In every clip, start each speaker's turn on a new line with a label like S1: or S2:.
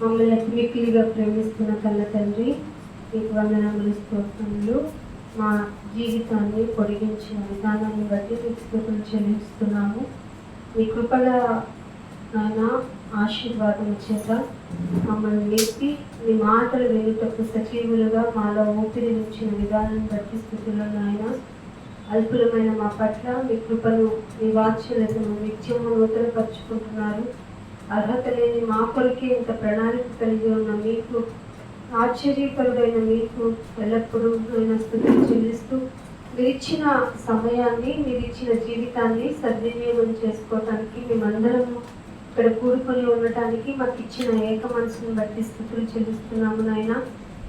S1: మమ్మల్ని మిక్కిలిగా ప్రేమిస్తున్న కన్న తండ్రి, మీకు వందనములు, స్తోత్రములు. మా జీవితాన్ని పొడిగించిన విధానాన్ని బట్టి మీకు స్తుతులు చెల్లిస్తున్నాము. మీ కృపల నాయన ఆశీర్వాదం చేత మమ్మల్ని నింపి మీ మాటలు వినుటకు సజీవులుగా మాలో ఊపిరి నుంచిన విధానాన్ని బట్టి స్థుతులు నాయన. అల్పులమైన మా పట్ల మీ కృపను, మీ వాత్సల్యతను నిత్యము నూతనపరుచుకుంటున్నారు. అర్హత లేని మా కొరకే ఇంత ప్రణాళిక కలిగి ఉన్న మీకు, ఆశ్చర్యకరుడైన మీకు ఎల్లప్పుడూ నేను స్తుతులు చెల్లిస్తూ, మీరిచ్చిన సమయాన్ని, మీరిచ్చిన జీవితాన్ని సద్వినియోగం చేసుకోవటానికి, మేమందరము ఇక్కడ కూడుకొని ఉండటానికి మాకు ఇచ్చిన ఏక మనసును బట్టి స్తుతులు చెల్లిస్తున్నాము నాయన.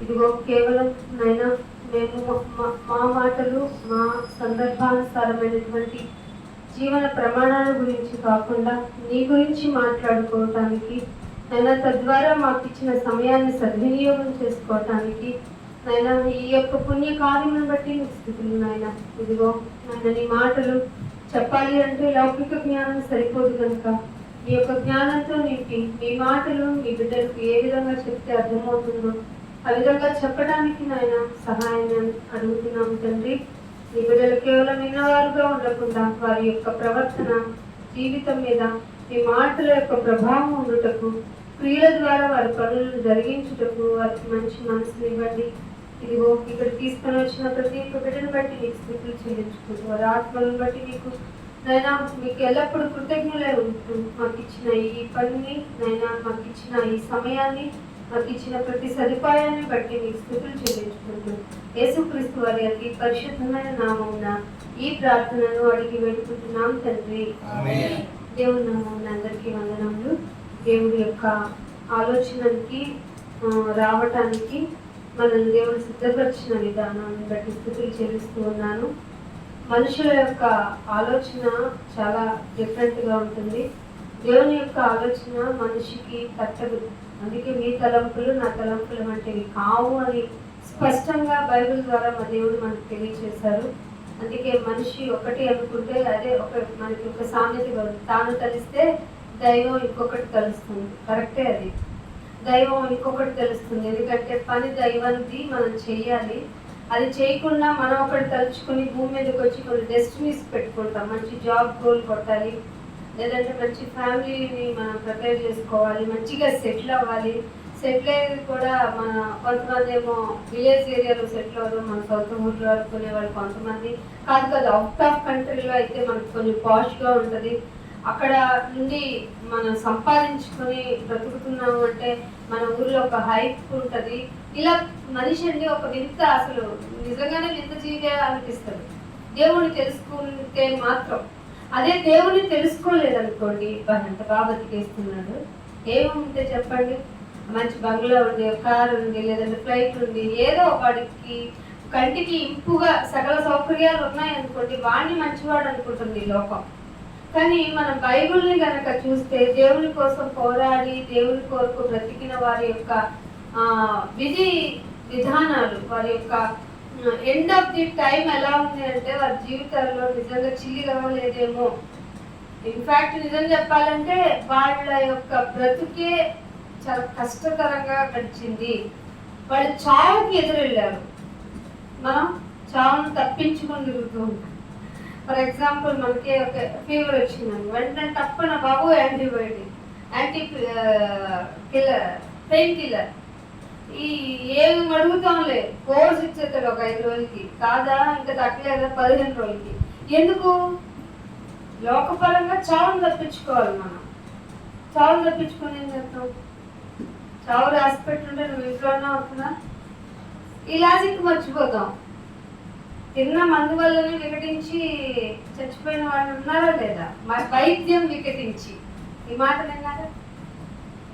S1: ఇదిగో కేవలం నాయన మేము మా మాటలు, మా సందర్భానుసారమైనటువంటి జీవన ప్రమాణాల గురించి కాకుండా నీ గురించి మాట్లాడుకోవటానికి నైనా, తద్వారా మాకు ఇచ్చిన సమయాన్ని సద్వినియోగం చేసుకోవటానికి నైనా, ఈ యొక్క పుణ్యకార్యములను బట్టి నీకు స్థితులు నాయన. ఇదిగో నాయన, నీ మాటలు చెప్పాలి అంటే లౌకిక జ్ఞానం సరిపోదు కనుక ఈ యొక్క జ్ఞానంతో నింపి మీ మాటలు మీ బిడ్డలకు ఏ విధంగా చెప్తే అర్థమవుతుందో ఆ విధంగా చెప్పడానికి నాయన సహాయం అడుగుతున్నాము తండ్రి. ఈ బిడ్డలు కేవలం విన్నవారుగా ఉండకుండా వారి యొక్క ప్రవర్తన, జీవితం మీద మీ మాటల యొక్క ప్రభావం ఉండుటకు, క్రియల ద్వారా వారి పనులను జరిగించుటకు వారికి మంచి మనసుని ఇవ్వండి. ఇదిగో ఇక్కడ తీసుకొని వచ్చిన ప్రతి ఒక్క బిడ్డను బట్టి నీకు స్థితులు చెల్లించుకుంటూ, వారి ఆత్మలను బట్టి నీకు నైనా మీకు ఎల్లప్పుడూ కృతజ్ఞులై ఉంటూ, మాకు ఇచ్చిన ఈ పనిని నైనా, మాకు ఇచ్చిన ఈ సమయాన్ని, మాకు ఇచ్చిన ప్రతి సదుపాయాన్ని బట్టి మీకు స్థితులు చెల్లించుకుంటూ, యేసుక్రీస్తు వారి అతి పరిశుద్ధమైన నామమున ఈ ప్రార్థనను అడిగి వేడుకుంటున్నాం తండ్రి. దేవుని నామమున అందరికీ వందనములు. దేవుడి యొక్క ఆలోచనకి రావటానికి మనల్ని దేవుడు సిద్ధపరిచిన విధానాన్ని బట్టి స్థితులు చెల్లిస్తూ ఉన్నాను. మనుషుల యొక్క ఆలోచన చాలా డిఫరెంట్గా ఉంటుంది. దేవుని యొక్క ఆలోచన మనిషికి తట్టదు. అందుకే మీ తలంపులు నా తలంపులు వంటివి కావు అని స్పష్టంగా బైబిల్ ద్వారా మా దేవుడు మనకు తెలియజేశారు. అందుకే మనిషి ఒకటి అనుకుంటే అదే మనకి ఒక సామెత, తాను తలిస్తే దైవం ఇంకొకటి తెలుస్తుంది. కరెక్టే, అది దైవం ఇంకొకటి తెలుస్తుంది. ఎందుకంటే పని దైవంది, మనం చెయ్యాలి. అది చేయకుండా మనం ఒకటి తలుచుకుని భూమి మీదకి వచ్చి కొన్ని డెస్టినీస్ పెట్టుకుంటాం. మంచి జాబ్ గోల్ కొట్టాలి, లేదంటే మంచి ఫ్యామిలీని మనం ప్రిపేర్ చేసుకోవాలి, మంచిగా సెటిల్ అవ్వాలి. సెటిల్ అయ్యేది కూడా మన కొంతమంది ఏమో విలేజ్ ఏరియాలో సెటిల్ అవ్వడం, మన సొంత ఊర్లో అనుకునే వాళ్ళు కొంతమంది, కాదు అవుట్ ఆఫ్ కంట్రీలో అయితే మనకు కొంచెం పాష్గా ఉంటుంది. అక్కడ నుండి మనం సంపాదించుకొని బ్రతుకుతున్నాము అంటే మన ఊర్లో ఒక హైప్ ఉంటుంది. ఇలా మనిషి అండి ఒక వింత, అసలు నిజంగానే వింత జీవిగా అనిపిస్తుంది దేవుణ్ణి తెలుసుకుంటే మాత్రం. అదే దేవుణ్ణి తెలుసుకోలేదనుకోండి, ఎంత బాగా బతికేస్తున్నాడు. ఏముంటే చెప్పండి, మంచి బంగ్లా ఉంది, కారు ఉంది, లేదంటే ఫ్లైట్ ఉంది, ఏదో వాడికి కంటికి ఇంపుగా సకల సౌకర్యాలు ఉన్నాయనుకోండి, వాడిని మంచివాడు అనుకుంటుంది లోకం. కానీ మనం బైబిల్ని కనుక చూస్తే దేవుని కోసం పోరాడి దేవుని కొరకు బ్రతికిన వారి యొక్క విధి విధానాలు, వారి యొక్క ఎండ్ ఆఫ్ ది టైం ఎలా ఉంది అంటే వారి జీవితాల్లో నిజంగా చిల్లి రవ్వలేదేమో. ఇన్ఫ్యాక్ట్ నిజం చెప్పాలంటే వాళ్ళ యొక్క బ్రతుకే చాలా కష్టతరంగా గడిచింది. వాళ్ళు చావుకి ఎదురెళ్ళారు. మనం చావును తప్పించుకొని తిరుగుతూ ఉంటాం. ఫర్ ఎగ్జాంపుల్ మనకి ఒక ఫీవర్ వచ్చిందని వెంటనే తప్పన బాబు యాంటీబయాటిక్, పెయిన్ కిల్లర్, ఏమి అడుగుతాంలే, కోర్స్ ఇచ్చేస్తాడు ఒక 5 రోజులకి, కాదా ఇంకా తగ్గలేదా 15 రోజులకి. ఎందుకు? లోకపరంగా చావును తప్పించుకోవాలి. మనం చావును తప్పించుకొని ఏం చేస్తాం? చావు రాసి పెట్టుంటే నువ్వు ఇంట్లోనే అవుతున్నా, ఈ లాజిక్ మర్చిపోతాం. తిన్న మందు వల్లనే వికటించి చచ్చిపోయిన వాళ్ళు ఉన్నారా లేదా? మరి వైద్యం వికటించి, ఈ మాట విన్నారా?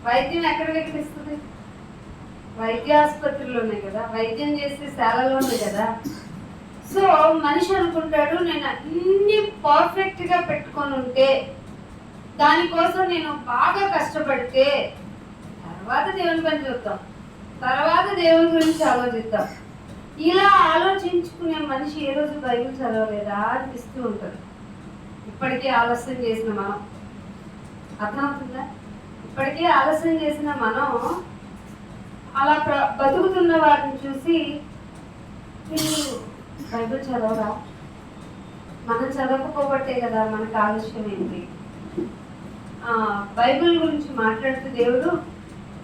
S1: వైద్యం ఎక్కడ వికటిస్తుంది? వైద్య ఆసుపత్రిలోనే కదా, వైద్యం చేసే శాలలోనే కదా. సో మనిషి అనుకుంటాడు, నేను అన్ని పర్ఫెక్ట్గా పెట్టుకొని ఉంటే, దానికోసం నేను బాగా కష్టపడితే తర్వాత దేవుని పని చూద్దాం, తర్వాత దేవుని గురించి ఆలోచిద్దాం. ఇలా ఆలోచించుకునే మనిషి ఏ రోజు బైబిల్ చదవలేదా అనిపిస్తూ ఉంటుంది. ఇప్పటికీ ఆలస్యం చేసిన మనం. అర్థమవుతుందా? ఇప్పటికీ ఆలస్యం చేసిన మనం అలా బతుకుతున్న వారిని చూసి మీరు బైబిల్ చదవరా? మనం చదవకపోబట్టే కదా మనకు ఆలస్యం ఏంటి? బైబిల్ గురించి మాట్లాడుతూ దేవుడు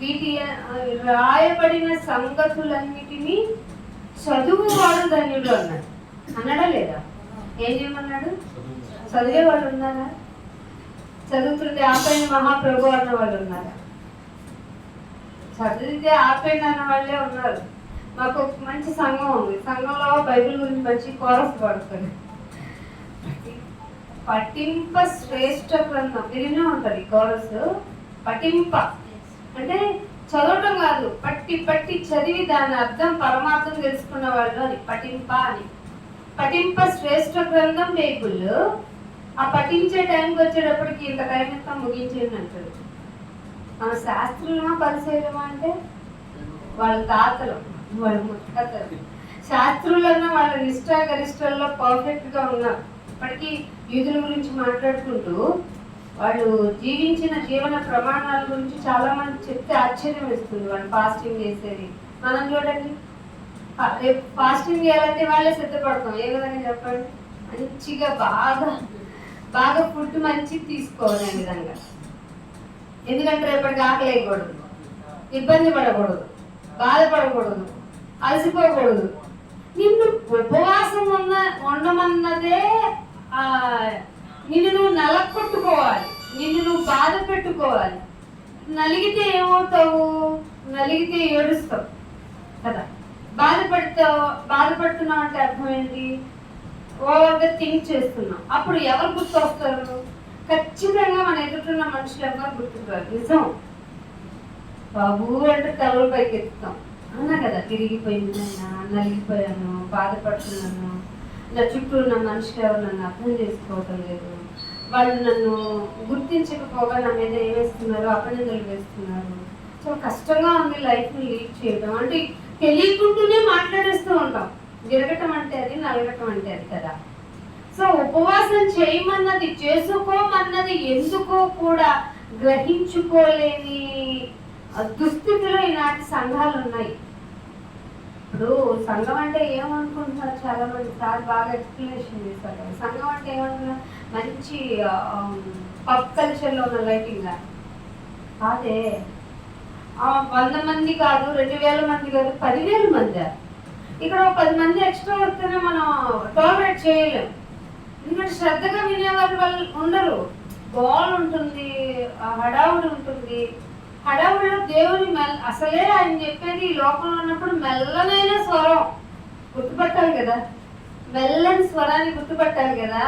S1: వీటి రాయబడిన సంగతులన్నిటినీ చదువువాడు ధన్యుడు అన్నాడు. అన్నాడా లేదా? ఏం చేయమన్నాడు? చదివే వాళ్ళు ఉన్నారా? చదువుతుంటే ఆపైన మహాప్రభు అన్న వాళ్ళు ఉన్నారా? చదివితే ఆపైన అన్న వాళ్ళే ఉన్నారు. మాకు ఒక మంచి సంఘం ఉంది. సంఘంలో బైబిల్ గురించి మంచి కోరస్ పడుతుంది. పఠింప శ్రేష్ఠ గ్రంథం వినే ఉంటుంది. కోరస్ పఠింప అంటే చదవటం కాదు, పట్టి పట్టి చదివి దాని అర్థం పరమార్థం తెలుసుకున్న వాళ్ళు అని పఠింప అని. పఠింప శ్రేష్ఠ గ్రంథం బైబిల్. ఆ పఠించే టైంకి వచ్చేటప్పటికి ఇంత టైం ఎంత ముగించేది అంటారు. మన శాస్త్రులమా పరిశీలమా అంటే వాళ్ళ తాతలు, వాళ్ళ ముత్తాతలు. శాస్త్రులన్నా వాళ్ళ నిష్ఠాగరిష్టల్లో పర్ఫెక్ట్ గా ఉన్నారు. ఇప్పటికీ యూదుల గురించి మాట్లాడుకుంటూ వాళ్ళు జీవించిన జీవన ప్రమాణాల గురించి చాలా మంది చెప్తే ఆశ్చర్యం వేస్తుంది. వాళ్ళు ఫాస్టింగ్ చేసేది మనం చూడండి. రేపు ఫాస్టింగ్ చేయాలంటే వాళ్ళే సిద్ధపడతాం. ఏ విధంగా చెప్పండి? మంచిగా బాగా ఫుడ్ మంచి తీసుకోవాలి ఆ విధంగా. ఎందుకంటే రేపటికి ఆకలి వేయకూడదు, ఇబ్బంది పడకూడదు, బాధపడకూడదు, అలసిపోకూడదు. నిన్ను ఉపవాసం ఉండమన్నదే నిన్ను నువ్వు నలగొట్టుకోవాలి, నిన్ను నువ్వు బాధ పెట్టుకోవాలి. నలిగితే ఏమవుతావు? నలిగితే ఏడుస్తావు కదా. బాధపడుతున్నావు అంటే అర్థం ఏంటి? ఓవర్గా థింక్ చేస్తున్నావు. అప్పుడు ఎవరు గుర్తు వస్తారు? ఖచ్చితంగా మన ఎదుటిన్న మనుషులు ఎవరు గుర్తురారు. నిజం. బాబు అంటే తలలు పైకి ఎత్తుతాం. అన్నా కదా, తిరిగిపోయింది, నలిగిపోయాను, బాధపడుతున్నాను, నా చుట్టూ ఉన్న మనుషులు ఎవరు నన్ను అర్థం చేసుకోవటం లేదు, వాళ్ళు నన్ను గుర్తించకపోగా నా మీద ఏమేస్తున్నారు, అపనిందలు వేస్తున్నారు. చాలా కష్టంగా ఉంది లైఫ్ని లీడ్ చేయడం. అంటే తెలియకుంటూనే మాట్లాడేస్తూ ఉంటాం. విరగటం అంటే అది, నలగటం అంటే అది కదా. సో ఉపవాసం చేయమన్నది, చేసుకోమన్నది ఎందుకో కూడా గ్రహించుకోలేని దుస్థితిలో ఈనాటి సంఘాలు ఉన్నాయి. ఇప్పుడు సంఘం అంటే ఏమనుకుంటున్నారు చాలా మంది? సార్ బాగా ఎక్స్ప్లెనేషన్ చేస్తారు కదా. సంఘం అంటే ఏమనుకున్నారు? మంచి పబ్ కల్చర్లో ఉన్న లైటింగ్ అదే 100 మంది కాదు, 2000 మంది కాదు, 10,000 మంది. ఇక్కడ 10 మంది ఎక్స్ట్రా వస్తేనే మనం టాలరేట్ చేయలేం. ఎందుకంటే శ్రద్ధగా వినేవారు వాళ్ళు ఉండరు. గోల్ ఉంటుంది, హడావుడి ఉంటుంది. హడావుడిలో దేవుని అసలే ఆయన చెప్పేది ఈ లోకంలో ఉన్నప్పుడు మెల్లనైన స్వరం గుర్తుపట్టాలి కదా. మెల్లని స్వరాన్ని గుర్తుపట్టాలి కదా.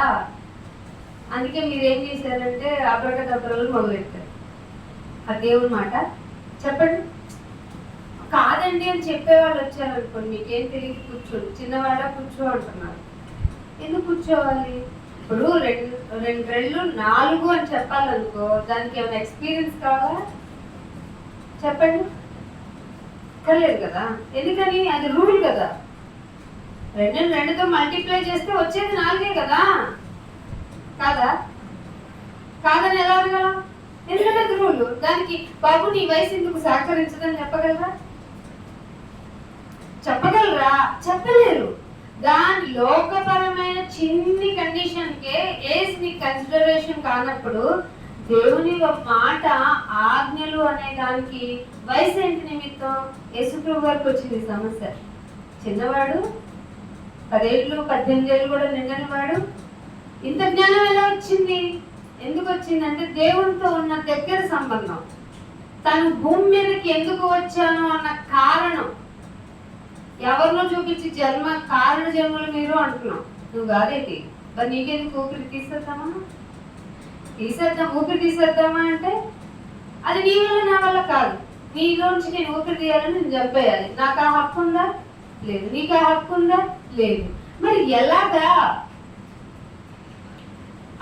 S1: అందుకే మీరేం చేశారంటే అబ్రకదబ్రలు మొదలెట్టారు. ఆ దేవుని మాట చెప్పండి. కాదండి అని చెప్పేవాళ్ళు వచ్చారనుకోండి, మీకేం తెలియదు, కూర్చోండి, చిన్నవాడ కూర్చో అంటున్నారు. ఎందుకు కూర్చోవాలి? ఇప్పుడు 2 రెళ్ళు 4 అని చెప్పాలనుకో, దానికి ఏమైనా ఎక్స్పీరియన్స్ కావాలా? చెప్పండి. తెలియదు కదా. ఎందుకని? అది రూల్ కదా. 2తో మల్టిప్లై చేస్తే వచ్చేది 4 కదా. కాదా? కాదని ఎలా అడగలం? ఎందుకంటే అది రూల్. దానికి బాబు నీ వయసు ఎందుకు సహకరించదని చెప్పగలరా? చెప్పలేరు. దాని లోకపరమైన చిన్ని కండిషన్కే ఏజ్ ని కన్సిడరేషన్ కానప్పుడు దేవుని మాట ఆజ్ఞలు అనే దానికి వయసు ఏంటి నిమిత్తం? యేసుప్రభు గారికి వచ్చింది సమస్య. చిన్నవాడు, 10 ఏళ్ళు 18 ఏళ్ళు కూడా నిండని వాడు. ఇంత జ్ఞానం ఎలా వచ్చింది? ఎందుకు వచ్చిందంటే దేవునితో ఉన్న దగ్గర సంబంధం. తను భూమి మీదకి ఎందుకు వచ్చాను అన్న కారణం. ఎవరినో చూపించి కారణ జన్మలు మీరు అంటున్నావు. నువ్వు కాదేంటి? మరి నీకెందుకు ఊపిరి తీసేద్దాం, ఊపిరి తీసేద్దామా అంటే అది నీ వల్ల నా వల్ల కాదు. నీలోంచి నేను ఊపిరి తీయాలని నేను చంపేయాలి. నాకు ఆ హక్కు ఉందా? లేదు. నీకు ఆ హక్కు ఉందా? లేదు. మరి ఎలాగా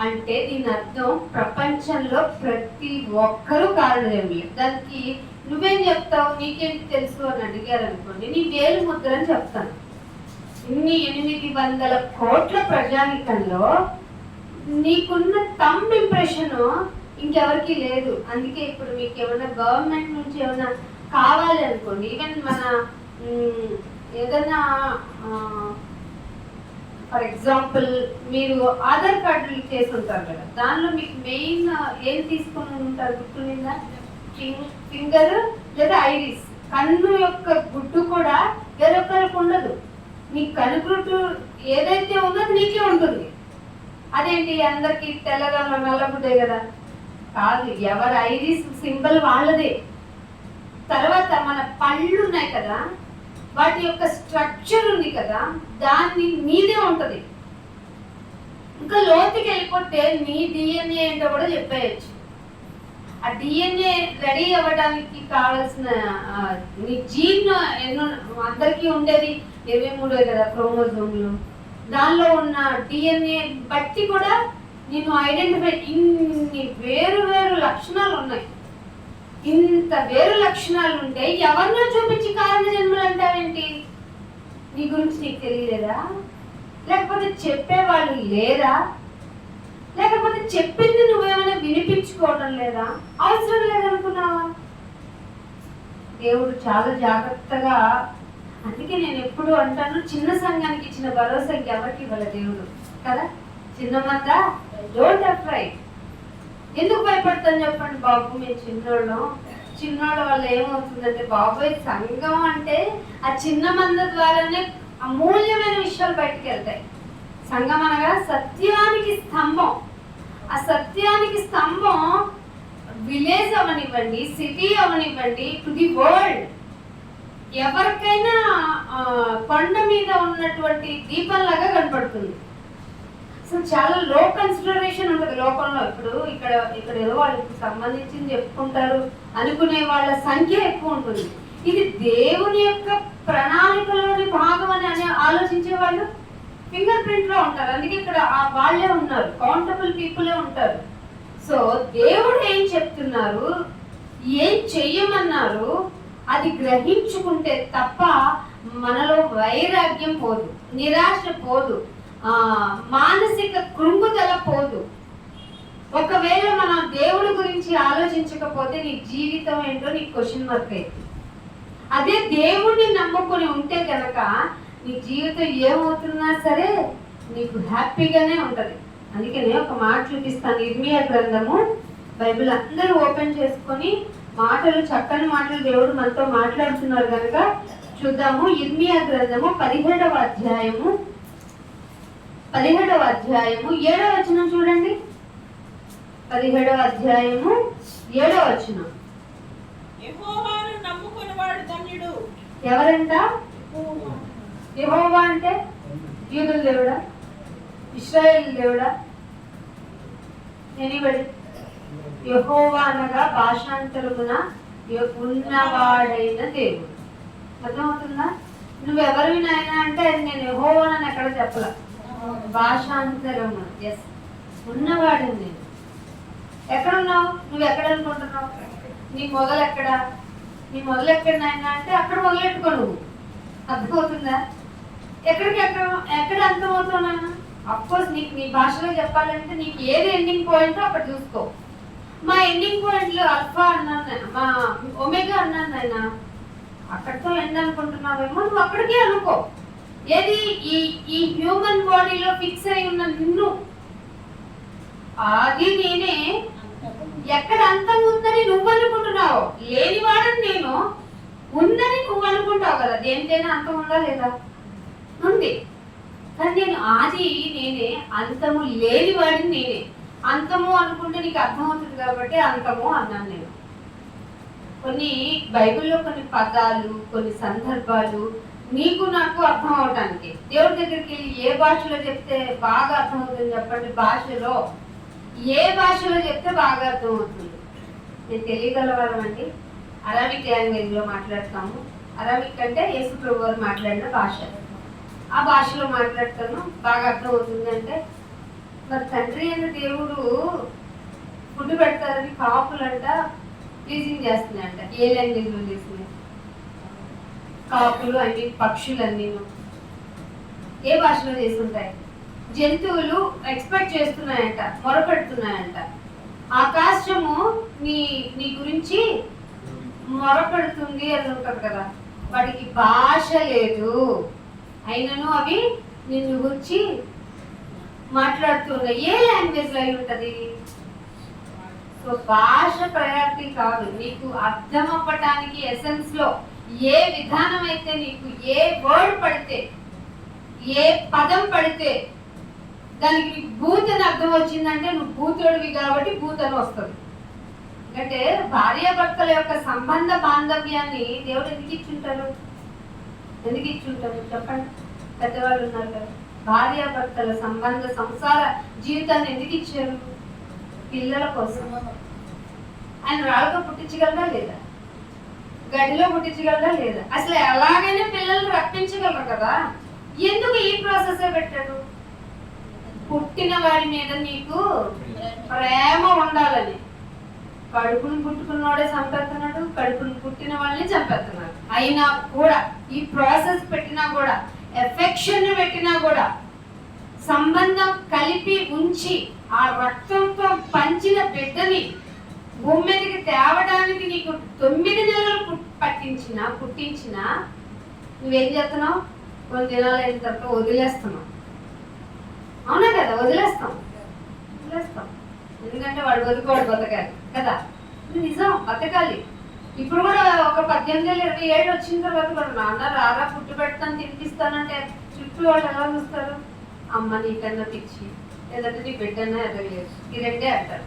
S1: అంటే దీని అర్థం ప్రపంచంలో ప్రతి ఒక్కరూ కారణజన్ములే. దానికి నువ్వేం చెప్తావు? నీకేంటి తెలుసు అని అడిగారు అనుకోండి, నీ వేలు ముద్ర అని చెప్తాను. ఇన్ని 800 కోట్ల ప్రజానికంలో నీకున్న థంబ్ ఇంప్రెషన్ ఇంకెవరికి లేదు. అందుకే ఇప్పుడు మీకు ఏమైనా గవర్నమెంట్ నుంచి ఏమైనా కావాలి అనుకోండి, ఈవెన్ మన ఏదైనా ఫర్ ఎగ్జాంపుల్ మీరు ఆధార్ కార్డులు చేసి ఉంటారు కదా, దానిలో మీకు మెయిన్ ఏం తీసుకొని ఉంటారు గుర్తుందా? ఫింగర్ లేదా ఐరిస్. కన్ను యొక్క గుడ్డు కూడా వేరొకరికి ఉండదు. నీ కనుగుడ్డు ఏదైతే ఉన్నది నీకే ఉంటుంది. అదేంటి అందరికి తెల్లగా నల్లగుడ్డే కదా? కాదు, ఎవరి ఐరిస్ సింబల్ వాళ్ళదే. తర్వాత మన పళ్ళు ఉన్నాయి కదా, వాటి యొక్క స్ట్రక్చర్ ఉంది కదా, దాన్ని మీదే ఉంటుంది. ఇంకా లోతుకి వెళ్ళిపోతే నీ డిఎన్ఏ ఏంటో కూడా చెప్పేయచ్చు. ఆ డిఎన్ఏ రెడీ అవ్వడానికి కావాల్సిన నీ జీన్ ఎన్నో అందరికీ ఉండేది 23 కదా క్రోమోజోమ్లు. దానిలో ఉన్న డిఎన్ఏ బట్టి కూడా నేను ఐడెంటిఫై ఇన్ని వేరు వేరు లక్షణాలు ఉన్నాయి. ఇంత వేరు లక్షణాలు ఉంటే ఎవరినో చూపించి కారణ జన్మలు అంటావేంటి? నీ గురించి నీకు తెలియలేదా? లేకపోతే చెప్పేవాళ్ళు లేరా? లేకపోతే చెప్పింది నువ్వేమైనా వినిపించుకోవడం లేదా? అవసరం లేదనుకున్నావా? దేవుడు చాలా జాగ్రత్తగా, అందుకే నేను ఎప్పుడు అంటాను, చిన్న సంఘానికి ఇచ్చిన భరోసా ఎవరికి ఇవ్వలే దేవుడు కదా. చిన్న మంద డోంట్ అఫ్రైడ్. ఎందుకు భయపడతాను చెప్పండి బాబు? మేము చిన్నోళ్ళ వల్ల ఏమవుతుందంటే, బాబోయ్ సంఘం అంటే ఆ చిన్న మంద ద్వారానే అమూల్యమైన విషయాలు బయటకు వెళ్తాయి. సంఘం అనగా సత్యానికి స్తంభం. ఆ సత్యానికి స్తంభం విలేజ్ అవనివ్వండి, సిటీ అవనివ్వండి, టు ది వరల్డ్. ఎవరికైనా కొండ మీద ఉన్నటువంటి దీపంలాగా కనపడుతుంది. అసలు చాలా లో కన్సిడరేషన్ ఉంటుంది లోకంలో. ఇక్కడ ఏదో వాళ్ళకి సంబంధించింది చెప్పుకుంటారు అనుకునే వాళ్ళ సంఖ్య ఎక్కువ ఉంటుంది. ఇది దేవుని యొక్క ప్రణాళికలోని భాగం అని ఆలోచించే వాళ్ళు ఫింగర్ ప్రింట్ లో ఉంటారు. అందుకే ఇక్కడ వాళ్ళే ఉన్నారు, కౌంటబుల్ పీపులే ఉంటారు. సో దేవుడు ఏం చెప్తున్నారు, ఏం చెయ్యమన్నారు, అది గ్రహించుకుంటే తప్ప మనలో వైరాగ్యం పోదు, నిరాశ పోదు, మానసిక కృంగుదల పోదు. ఒకవేళ మనం దేవుడి గురించి ఆలోచించకపోతే నీ జీవితం ఏంటో నీకు క్వశ్చన్ మార్క్ అయింది. అదే దేవుడిని నమ్ముకుని ఉంటే కనుక నీ జీవితం ఏమవుతున్నా సరే నీకు హ్యాపీగానే ఉంటది. అందుకనే ఒక మాట చూపిస్తాను. ఇర్మియా గ్రంథము, బైబిల్ అందరూ ఓపెన్ చేసుకొని మాటలు, చక్కని మాటలు దేవుడు మనతో మాట్లాడుతున్నారు కనుక చూద్దాము. ఇర్మియా గ్రంథము 17వ అధ్యాయము 7వ వచనం చూడండి. 17వ అధ్యాయము 7వ వచనం.
S2: యెహోవాను నమ్ముకునేవాడు ధన్యుడు.
S1: ఎవరంట? యెహోవా అంటే యూదుల దేవుడా, ఇశ్రాయేల్ దేవుడా? ఎనీబడి. యెహోవా అనగా భాషాంతరమున ఉన్నవాడైన దేవుడు. అర్థమవుతుందా? నువ్వెవరివి నాయన అంటే నేను యెహోవానని ఎక్కడ చెప్పలా, భాషాంతరము. ఎస్, ఉన్నవాడు. నేను ఎక్కడున్నావు? నువ్వు ఎక్కడ అనుకుంటున్నావు? నీ మొదలెక్కడ నాయన అంటే అక్కడ మొదలెట్టుకో నువ్వు. అర్థమవుతుందా? ఎక్కడ అర్థమవుతున్నాను? అఫ్కోర్స్ నీకు నీ భాషలో చెప్పాలంటే నీకు ఏది ఎండింగ్ పాయింట్ అక్కడ చూసుకో. మా ఎండింగ్ పాయింట్లో అల్ఫా అన్నాను, మా ఒమేగా అన్నాను ఆయన, అక్కడితో ఎండ్ అనుకుంటున్నావేమో, నువ్వు అక్కడికే అనుకో. ఏది ఈ హ్యూమన్ బాడీలో ఫిక్స్ అయి ఉన్న నిన్ను, అది నేనే. ఎక్కడ అంతం ఉందని నువ్వు అనుకుంటున్నావు, లేనివాడని నేను, ఉందని నువ్వు అనుకుంటావు కదా. దేనికైనా అంతం ఉందా లేదా? ఉంది. కానీ నేను ఆది నేనే, అంతము లేనివాడిని నేనే. అంతము అనుకుంటే నీకు అర్థమవుతుంది కాబట్టి అంతము అన్నాను నేను. కొన్ని బైబిల్లో కొన్ని పదాలు, కొన్ని సందర్భాలు నీకు నాకు అర్థం అవటానికి, దేవుడి దగ్గరికి వెళ్ళి ఏ భాషలో చెప్తే బాగా అర్థమవుతుంది చెప్పండి? ఏ భాషలో చెప్తే బాగా అర్థమవుతుంది? నేను తెలియగలవారం అండి. అరామిక్ లాంగ్వేజ్ లో మాట్లాడతాము. అరామిక్ అంటే యేసు ప్రభు వారు మాట్లాడిన భాష. ఆ భాషలో మాట్లాడతాను, బాగా అర్థమవుతుంది. అంటే మరి తండ్రి అయిన దేవుడు ఫుడ్ పెడతారని కాపులంట లీజింగ్ చేస్తున్నాయంట. ఏ లాంగ్వేజ్ లో చేస్తున్నాయి? కాపులు అన్ని, పక్షులన్నీ ఏ భాషలో చేస్తుంటాయి? జంతువులు ఎక్స్పెక్ట్ చేస్తున్నాయంట, మొరపెడుతున్నాయంట. ఆకాశము నీ నీ గురించి మొరపెడుతుంది అని ఉంటుంది కదా, వాటికి భాష లేదు, అయినను అవి నిన్ను గురించి మాట్లాడుతున్నాయి. ఏ లాంగ్వేజ్ లో అయి ఉంటది? సో భాష ప్రయారిటీ కాదు, నీకు అర్థం అవ్వటానికి ఎసెన్స్ లో ఏ విధానం అయితే నీకు ఏ వర్డ్ పడితే ఏ పదం పడితే దానికి నీకు భూత్ అని అర్థం వచ్చిందంటే నువ్వు భూతుడివి కాబట్టి భూత్ అని వస్తుంది. అంటే భార్యాభర్తల యొక్క సంబంధ బాంధవ్యాన్ని దేవుడు ఎందుకు ఇచ్చుంటారు? ఎందుకు ఇచ్చుంటారు చెప్పండి? పెద్దవాళ్ళు ఉన్నారు కదా, భార్యాభర్తల సంబంధ సంసార జీవితాన్ని ఎందుకు ఇచ్చారు? పిల్లల కోసం. ఆయన రాళ్ళతో పుట్టించగలరా లేదా? గడిలో పుట్టించగలరా లేదా? అసలు ఎలాగైనా పిల్లల్ని రప్పించగలరు కదా, ఎందుకు ఈ ప్రాసెస్ పెట్టాడు? పుట్టిన వాడి మీద నీకు ప్రేమ ఉండాలని. కడుపును పుట్టుకున్నవాడే చంపేస్తున్నాడు, కడుపును పుట్టిన వాళ్ళని చంపేస్తున్నాడు. అయినా కూడా ఈ ప్రాసెస్ పెట్టినా కూడా, ఎఫెక్షన్ పెట్టినా కూడా, సంబంధం కలిపి ఉంచి ఆ రక్తంతో పంచిన బిడ్డని భూమి మీదకి తేవడానికి నీకు 9 నెలలు పుట్టించినా నువ్వేం చేస్తున్నావు? కొన్ని దినాలు అయిన తర్వాత వదిలేస్తున్నావు. అవునా కదా? వదిలేస్తాం. ఎందుకంటే వాడు బతుకోడు, బతకాలి కదా. నిజం, బతకాలి. ఇప్పుడు కూడా ఒక 18 ఏళ్ళు 20 ఏళ్ళు వచ్చిన తర్వాత కూడా నాన్న రారా పుట్టు పెడతాను తినిపిస్తానంటే చుట్టూ వాళ్ళు ఎలా చూస్తారు? అమ్మ నీకన్నా పిచ్చి, లేదంటే నీ బిడ్డన్నా ఎదగలేదు, ఈ రెండే అంటారు.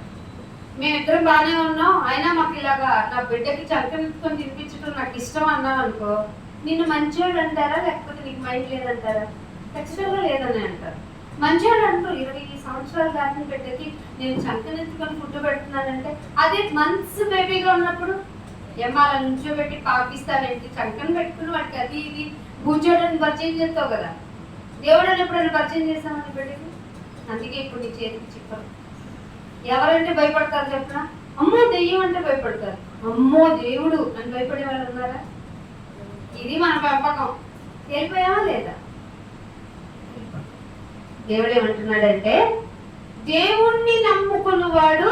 S1: మేమిద్దరం బాగానే ఉన్నాం, అయినా మాకు ఇలాగా నా బిడ్డకి చంకనెత్తుకొని తినిపించడం నాకు ఇష్టం అన్నావు అనుకో, నిన్ను మంచివాడు అంటారా లేకపోతే నీకు మైండ్ లేదంటారా? ఖచ్చితంగా లేదని అంటారు. మంచివాడు అంటూ 20 సంవత్సరాలు దాటిన బిడ్డకి నేను చంకనెత్తుకొని ఫుడ్ పెడుతున్నానంటే, అదే మంత్స్ బేబీగా ఉన్నప్పుడు ఏమాల నుంచోబెట్టి పాకిస్తానేంటి? చంకన పెట్టుకుని వాడికి అది ఇది కూర్చోడానికి పరిచయం చేస్తావు కదా. దేవుడు అని ఎప్పుడైనా పరిచయం చేస్తామని బిడ్డకి? అందుకే ఇప్పుడు నీ చేతికి చిక్కరు. ఎవరంటే భయపడతారు చెప్పిన? అమ్మో దెయ్యం అంటే భయపడతారు, అమ్మో దేవుడు అని భయపడే వాళ్ళు ఉన్నారా? ఇది మన పెంపకం. వెళ్ళిపోయామా లేదా? దేవుడు ఏమంటున్నాడంటే, దేవుణ్ణి నమ్ముకున్నవాడు,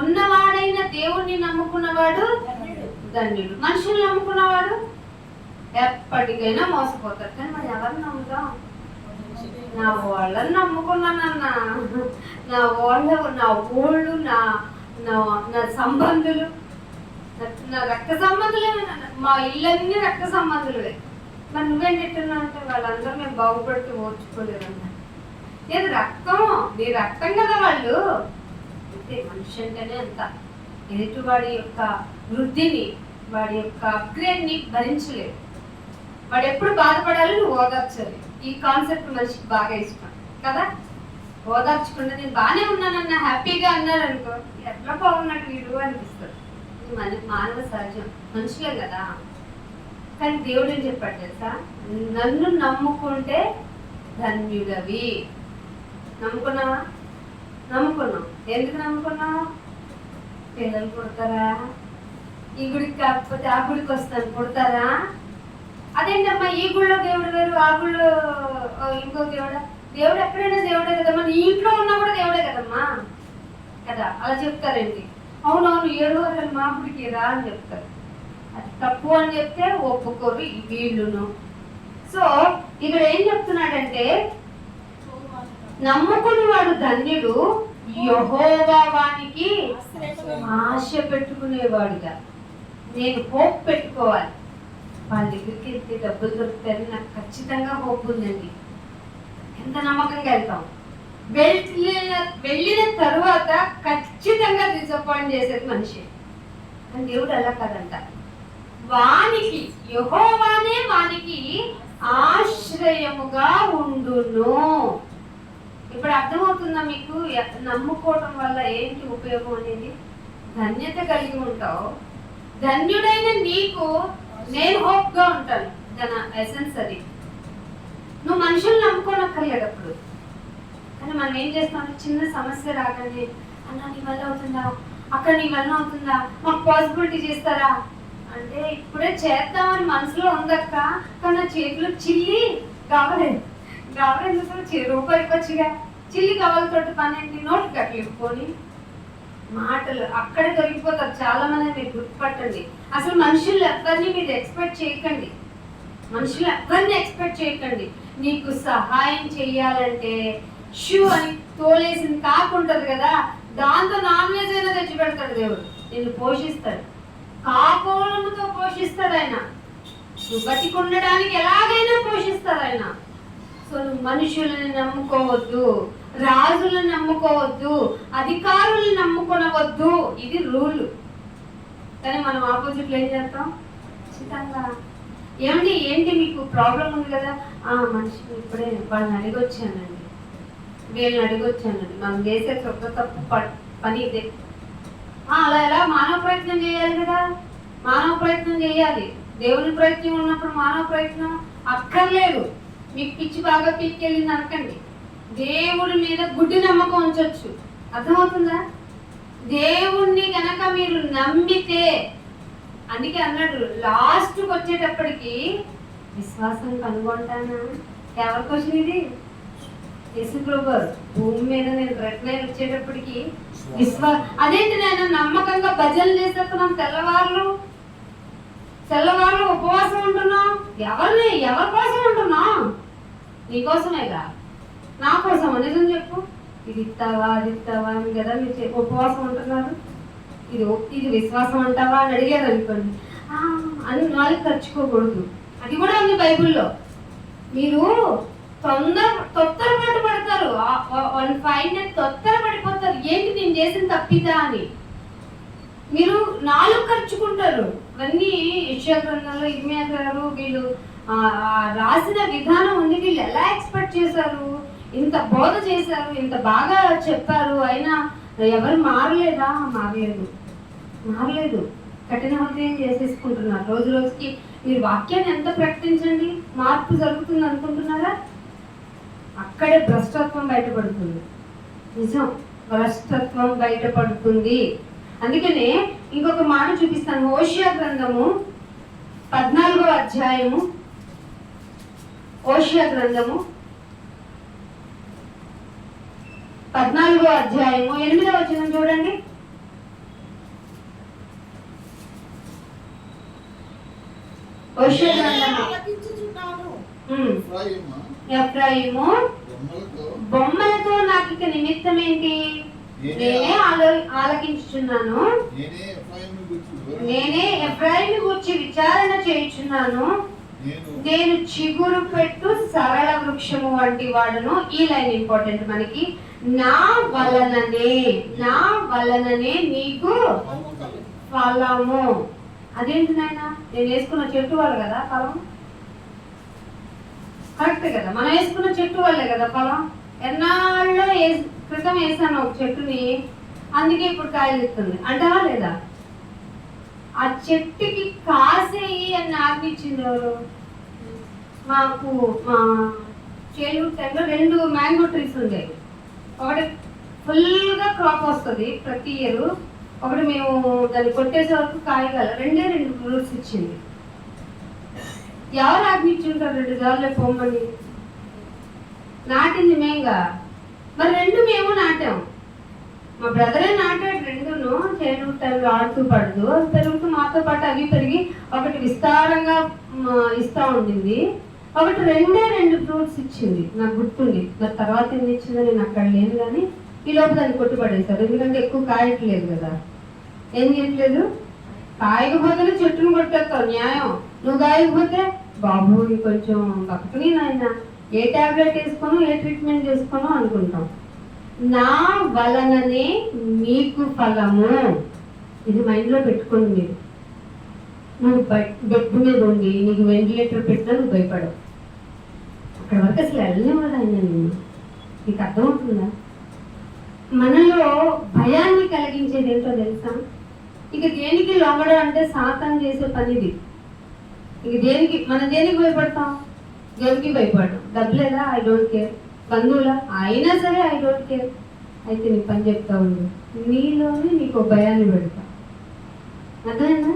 S1: ఉన్నవాడైన దేవుణ్ణి నమ్ముకున్నవాడు ధన్యుడు. మనుషులు నమ్ముకున్నవాడు ఎప్పటికైనా మోసపోతారు. కానీ మరి ఎవరిని నమ్ముతాం? నా వాళ్ళని నమ్ముకున్నానన్నా, నా ఊళ్ళు, నా సంబంధులు, నా రక్త సంబంధులే, మా ఇళ్ళన్నీ రక్త సంబంధులే. మరి నువ్వేం చెప్తున్నావు అంటే వాళ్ళందరూ మేము బాగుపడితే ఓర్చుకోలేదన్నా. లేదు, రక్తం, నీ రక్తం కదా వాళ్ళు. అంటే మనిషి అంటేనే అంత ఎదుటివాడి యొక్క వృద్ధిని, వాడి యొక్క అప్గ్రేడ్ని భరించలేదు. వాడు ఎప్పుడు బాధపడాలి, నువ్వు ఓదార్చాలి. ఈ కాన్సెప్ట్ మనిషికి బాగా ఇష్టం కదా. ఓదార్చకుండా నేను బాగానే ఉన్నానన్న, హ్యాపీగా అన్నారు అనుకో, ఎట్లా బాగున్నాడు వీడు అనిపిస్తుంది. ఇది మానవ సహజం, మనుషులే కదా. కానీ దేవుడు ఏం చెప్పాడు తెలుసా? నన్ను నమ్ముకుంటే ధన్యుడవి. నమ్ముకున్నావా? నమ్ముకున్నాం. ఎందుకు నమ్ముకున్నావు? పిల్లలు పుడతారా? ఈ గుడికి కాకపోతే ఆ గుడికి వస్తాను, పుడతారా? అదేంటమ్మా ఈ గుళ్ళో దేవుడు వేరు, ఆ గుళ్ళో ఇంకో దేవుడా? దేవుడు ఎక్కడైనా దేవుడే కదమ్మా, నీ ఇంట్లో ఉన్నా కూడా దేవుడే కదమ్మా కదా. అలా చెప్తారేంటి? అవునవును 7 వారాలు మా గుడికి రా అని చెప్తారు. అది తప్పు అని చెప్తే ఒప్పుకోరు వీళ్ళును. సో ఇక్కడ ఏం చెప్తున్నాడంటే, నమ్ముకుని వాడు ధన్యుడు, యెహోవా వానికి ఆశ పెట్టుకునేవాడుగా. నేను హోప్ పెట్టుకోవాలి, వాళ్ళ దగ్గరికి వెళ్తే డబ్బులు దొరుకుతాయని నాకు ఖచ్చితంగా హోప్ ఉందండి. ఎంత నమ్మకంగా వెళ్తాం. వెళ్ళిన తరువాత ఖచ్చితంగా డిసప్పాయింట్ చేసేది మనిషి. కానీ దేవుడు అలా కాదంట. వానికి, యెహోవానే వానికి ఆశ్రయముగా ఉండును. ఇప్పుడు అర్థమవుతుందా మీకు? నమ్ముకోవటం వల్ల ఏంటి ఉపయోగం అనేది? ధన్యత కలిగి ఉంటావు. ధన్యుడైన నీకు నేను హోప్ గా ఉంటాను. దాని ఎసెన్స్ అది. నువ్వు మనుషులు నమ్ముకోనక్కర్లేదు అప్పుడు. కానీ మనం ఏం చేస్తాం? చిన్న సమస్య రాగానే, అన్న నీ వల్ల అవుతుందా, అక్కడ నీ వల్ల అవుతుందా, మాకు పాసిబిలిటీ చేస్తారా అంటే, ఇప్పుడే చేద్దామని మనసులో ఉందక్క, కానీ నా చేతిలో చిల్లి కావలేదు. కావలేదు రూపాయికి వచ్చిగా చిల్లి కావాలతోటి పని ఏంటి? నోటు కట్టలేకపోని మాటలు అక్కడ దొరికిపోతారు చాలా మంది. మీరు గుర్తుపట్టండి. అసలు మనుషులు ఎవరిని మీరు ఎక్స్పెక్ట్ చేయకండి. మనుషులు ఎవరిని ఎక్స్పెక్ట్ చేయకండి. నీకు సహాయం చెయ్యాలంటే షూ అని తోలేసింది కాకుంటది కదా, దాంతో నాన్ వెజ్ అయినా తెచ్చి పెడతాడు దేవుడు. నిన్ను పోషిస్తాడు, కాకోలముతో పోషిస్తాడు ఆయన. నువ్వు బతికుండడానికి ఎలాగైనా పోషిస్తాడు ఆయన. సో నువ్వు మనుషులను నమ్ముకోవద్దు, రాజులను నమ్ముకోవద్దు, అధికారులను నమ్ముకొనవద్దు. ఇది రూల్. కానీ మనం ఆపోజిట్లో ఏం చేస్తాం? ఖచ్చితంగా ఏమండి ఏంటి మీకు ప్రాబ్లం ఉంది కదా, మనిషిని ఇప్పుడే వాళ్ళని అడిగొచ్చానండి, వీళ్ళని అడిగొచ్చానండి, మనం చేసే తప్పు పని ఇదే. అలా ఎలా మానవ ప్రయత్నం చేయాలి కదా, మానవ ప్రయత్నం చేయాలి. దేవుని ప్రయత్నం ఉన్నప్పుడు మానవ ప్రయత్నం అక్కర్లేదు. మీకు పిచ్చి బాగా పీక్కెళ్ళింది అనకండి. దేవుడి మీద గుడ్డి నమ్మకం ఉంచొచ్చు. అర్థమవుతుందా? దేవుణ్ణి గనక మీరు నమ్మితే, అందుకే అన్నాడు లాస్ట్కి వచ్చేటప్పటికి విశ్వాసం కనుగొంటానా. ఎవరి క్వశ్చన్ ఇది? యేసుప్రభు భూమి మీద నేను రెట్లైన్ వచ్చేటప్పటికి అదేంటి నేను నమ్మకంగా భజనలు చేసేస్తున్నాం, తెల్లవారులు ఉపవాసం ఉంటున్నాం. ఎవరి కోసం ఉంటున్నాం? నీకోసమేగా, నా కోసం. నిజం చెప్పు. ఇది ఇస్తావా అది ఇస్తావా అని కదా మీరు ఉపవాసం ఉంటున్నారు. ఇది విశ్వాసం అంటావా అని అడిగారు అనుకోండి, అని నాలుగు ఖర్చుకోకూడదు. అది కూడా ఉంది బైబిల్లో. మీరు తొత్తరపాటు పడతారు, వాళ్ళు ఫైనల్ తొత్తరపడిపోతారు. ఏంటి నేను చేసిన తప్పిదా అని మీరు నాలుగు ఖర్చుకుంటారు. ఇవన్నీ యెషయా గ్రంథంలో ఇర్మియా గారు వీళ్ళు రాసిన విధానం ఉంది. వీళ్ళు ఎలా ఎక్స్పెక్ట్ చేశారు, ఇంత బోధ చేశారు, ఇంత బాగా చెప్పారు, అయినా ఎవరు మారలేదా? మారలేదు. కఠిన హృదయం చేసేసుకుంటున్నారు. రోజు రోజుకి మీరు వాక్యాన్ని ఎంత ప్రకటించండి, మార్పు జరుగుతుంది అనుకుంటున్నారా? అక్కడే భ్రష్టత్వం బయటపడుతుంది. నిజం, భ్రష్టత్వం బయటపడుతుంది. అందుకనే ఇంకొక మాట చూపిస్తాను. హోషేయ గ్రంథము 14వ అధ్యాయము, హోషేయ గ్రంథము 14వ అధ్యాయము 8వ వచనం చూడండి. హోషేయ గ్రంథము ఎఫ్రాయిము బొమ్మలతో నాకు ఇక నిమిత్తం ఏంటి? నేనే ఆలకించుచున్నాను, నేనే ఎఫ్రాయిము గురించి విచారణ చేయుచున్నాను. నేను చిగురు పెట్టు సరళ వృక్షము వంటి వాడును. ఈ లైన్ ఇంపార్టెంట్ మనకి. నా వలననే నీకు ఫలము. అదేంటి నాయన? నేను వేసుకున్న చెట్టు వాళ్ళు కదా ఫలం. కరెక్ట్ కదా, మనం వేసుకున్న చెట్టు వాళ్ళే కదా ఫలం. ఎన్నాళ్ళో క్రితం వేసాను ఒక చెట్టుని, అందుకే ఇప్పుడు కాయలు ఇస్తుంది అంటావా లేదా? ఆ చెట్టుకి కాసేయి అని ఆజ్ఞించింది ఎవరు? మాకు మా చైల్డ్హుడ్ టైంలో 2 మ్యాంగో ట్రీస్ ఉండేవి. ఒకటి ఫుల్గా క్రాప్ వస్తుంది ప్రతి ఇయర్, ఒకటి మేము దాన్ని కొట్టేసే వరకు కాయగల 2 ఫ్రూట్స్ ఇచ్చింది. ఎవరు ఆజ్ఞించుంటారు 2 జార్లే పొమ్మని? నాటింది మేంగా, మరి 2 మేము నాటాము. మా బ్రదరే నాటాడు 2ను. చైల్డ్హుడ్ టైంలో ఆడుతూ పడుతూ పెరుగుతూ మాతో పాటు అవి పెరిగి ఒకటి విస్తారంగా ఇస్తూ ఉండింది, ఒకటి 2 ఫ్రూట్స్ ఇచ్చింది. నాకు గుర్తుంది. మరి తర్వాత ఎన్ని ఇచ్చిందో నేను అక్కడ లేను, కానీ ఈ లోపు దాన్ని కొట్టుపడేశారు. ఎందుకంటే ఎక్కువ కాయట్లేదు కదా. ఏం చేయట్లేదు? కాయకపోతేనే చెట్టును కొట్టేస్తావు, న్యాయం. నువ్వు కాయకపోతే బాబు కొంచెం బతుకుని నాయన, ఏ టాబ్లెట్ వేసుకోను, ఏ ట్రీట్మెంట్ చేసుకోను అనుకుంటాం. నా వలననే నీకు ఫలము. ఇది మైండ్లో పెట్టుకోండి మీరు. నువ్వు బెడ్ మీద ఉండి నీకు వెంటిలేటర్ పెట్టినా నువ్వు భయపడవు. అక్కడ వరకు అసలు వెళ్ళనివ్వదు ఆయన నిన్ను. నీకు అర్థమవుతుందా? మనలో భయాన్ని కలిగించేది ఏంటో తెలుసా? ఇక దేనికి లొంగడం అంటే సాతాను చేసే పనిది. ఇక మనం దేనికి భయపడతాం? దేనికి భయపడతాం. డబ్బులేదా? I don't care. బంధువులా? అయినా సరే ఐ డోంట్ కేర్. అయితే నీ పని చెప్తా ఉండు, నీలోనే నీకు భయాన్ని పెడతా. అదేనా?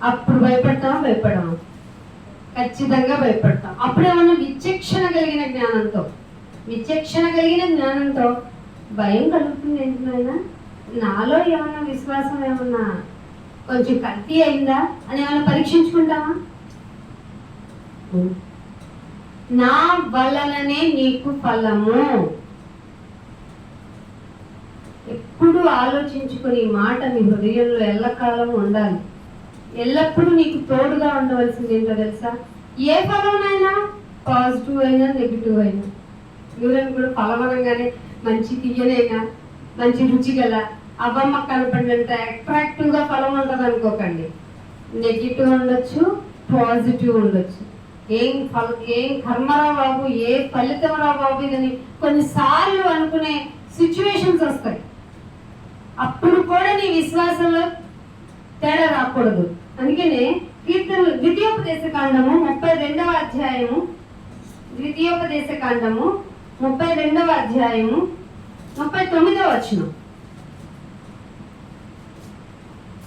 S1: అప్పుడు భయపడతావా? ఖచ్చితంగా భయపడతాం. అప్పుడేమన్నా విచక్షణ కలిగిన జ్ఞానంతో భయం కలుగుతుంది. ఏంటి నాయన? నాలో ఏమన్నా విశ్వాసం ఏమన్నా కొంచెం కల్తీ అయిందా అని ఏమైనా పరీక్షించుకుంటామా? నా వలననే నీకు ఫలము. ఎప్పుడు ఆలోచించుకుని ఈ మాట మీ హృదయంలో ఎల్లకాలం ఉండాలి. ఎల్లప్పుడూ నీకు తోడుగా ఉండవలసింది ఏంటో తెలుసా? ఏ ఫలంనైనా, పాజిటివ్ అయినా నెగిటివ్ అయినా. ఎవరైనా కూడా ఫలం అనగానే మంచి తీయనైనా, మంచి రుచి గల, అవ్వమ్మ కనపడినంత అట్రాక్టివ్గా ఫలం ఉంటుంది అనుకోకండి. నెగిటివ్ ఉండొచ్చు, పాజిటివ్ ఉండొచ్చు. ఏం కర్మరా బాబు, ఏ ఫలితం రా బాబు ఇదని కొన్నిసార్లు అనుకునే సిచ్యువేషన్స్ వస్తాయి. అప్పుడు కూడా నీ విశ్వాసంలో తేడా రాకూడదు. అందుకనే కీర్తనలు ద్వితీయోపదేశ కాండము 32వ అధ్యాయము, ద్వితీయోపదేశ కాండము 32వ అధ్యాయము 39వ వచనం.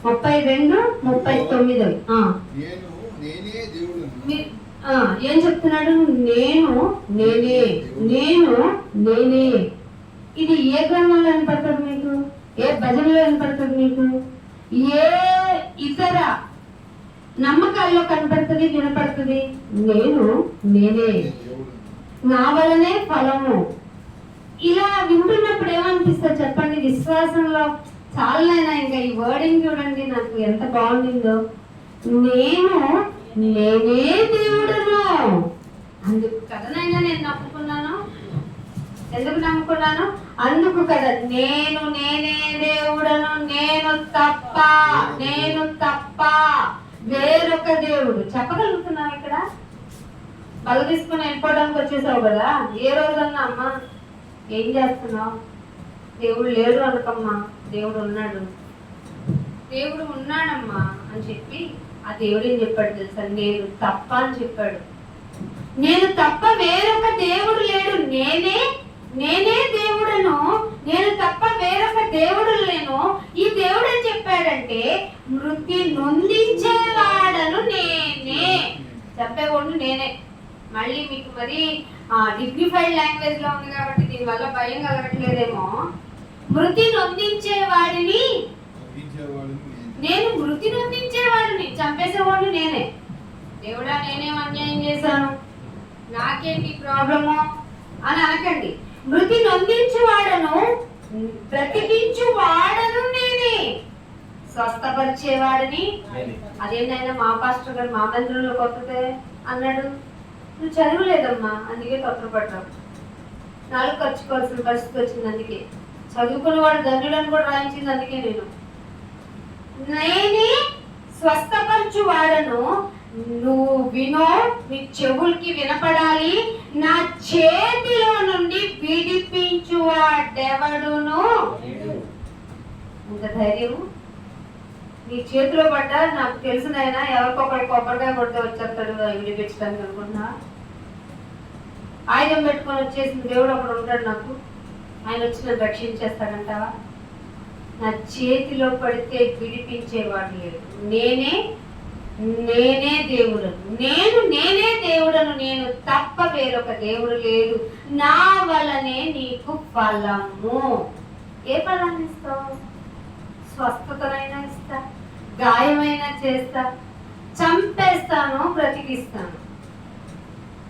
S1: 32:39. ఏం చెప్తున్నాడు? నేను నేనే, నేను నేనే. ఇది ఏ గ్రంథంలో వినపడుతుంది మీకు? ఏ భజనలో వినపడుతుంది మీకు? ఏ ఇతర నమ్మకాల్లో కనపడుతుంది, వినపడుతుంది? నేను నేనే, నా వలనే ఫలము. ఇలా వింటున్నప్పుడు ఏమనిపిస్తుంది చెప్పండి? విశ్వాసంలో చాలనైనా ఇంకా ఈ వర్డింగ్ చూడండి, నాకు ఎంత బాగుండిందో. నేను నేనే దేవుడను. అందుకు కదనైనా నేను నమ్ముకున్నాను. ఎందుకు నమ్ముకున్నాను? అందుకు కదా. నేను నేనే దేవుడను, నేను తప్ప వేరొక దేవుడు. చెప్పగలుగుతున్నావు? ఇక్కడ బల తీసుకుని వెళ్ళిపోవడానికి వచ్చేసావు కదా. ఏ రోజన్నా అమ్మా ఏం చేస్తున్నావు? దేవుడు లేడు అనకమ్మా, దేవుడు ఉన్నాడు, దేవుడు ఉన్నాడమ్మా అని చెప్పి ఆ దేవుడు ఏం చెప్పాడు తెలుసా? నేను తప్ప అని చెప్పాడు. నేను తప్ప వేరొక దేవుడు లేడు. నేనే దేవుడను, నేను తప్ప వేరొక దేవుడు లేను. ఈ దేవుడు ఏం చెప్పాడంటే మృతి నొందించేవాడను నేనే. చెప్పేవాడు నేనే. మళ్ళీ మీకు మరి డిగ్నిఫైడ్ లాంగ్వేజ్ లో ఉంది కాబట్టి దీనివల్ల భయం కలగట్లేదేమో. మృతి నొందించేవాడిని నేను, మృతి నొందించేవాడిని, చంపేసేవాడిని నేనే. దేవుడా నేనేం అన్యాయం చేశాను, నాకేంటి ప్రాబ్లము అని అనకండి. మృతి నొందించేవాడను, బ్రతికించువాడను నేనే, స్వస్థపరిచేవాడిని. అదేంటైనా మా పాస్టర్ గారు మా మందిరంలో కొత్తదే అన్నాడు. నువ్వు చదువులేదమ్మా, అందుకే తొందరపడ్డావు. 4 ఖర్చుకోవాల్సిన పరిస్థితి వచ్చింది. అందుకే చదువుకున్న వాడు ధన్యులను కూడా రాయించింది. అందుకే నేనే స్వస్థపరచువాడను. నువ్వు వినో, నీ చెవులకి వినపడాలి. నా చేతిలో నుండి విడిపించువాడెవడును. ఇంత ధైర్యము నీ చేతిలో పడ్డా నాకు తెలిసినైనా ఎవరికొకరు కొబ్బరికాయ కొడితే వచ్చేస్తాడు విడిపించడానికి అనుకున్నా. ఆయుధం పెట్టుకొని వచ్చేసిన దేవుడు ఒకడు ఉంటాడు నాకు, ఆయన వచ్చి నన్ను రక్షించేస్తాడంటావా? నా చేతిలో పడితే విడిపించేవాడు లేడు. నేనే దేవుడను, నేనే దేవుడను, నేను తప్ప వేరొక దేవుడు లేడు. నా వలనే నీకు ఫలము. ఏ ఫలాన్ని ఇస్తావు? స్వస్థతనైనా ఇస్తా, గాయమైనా చేస్తా, చంపేస్తాను, బ్రతికిస్తాను.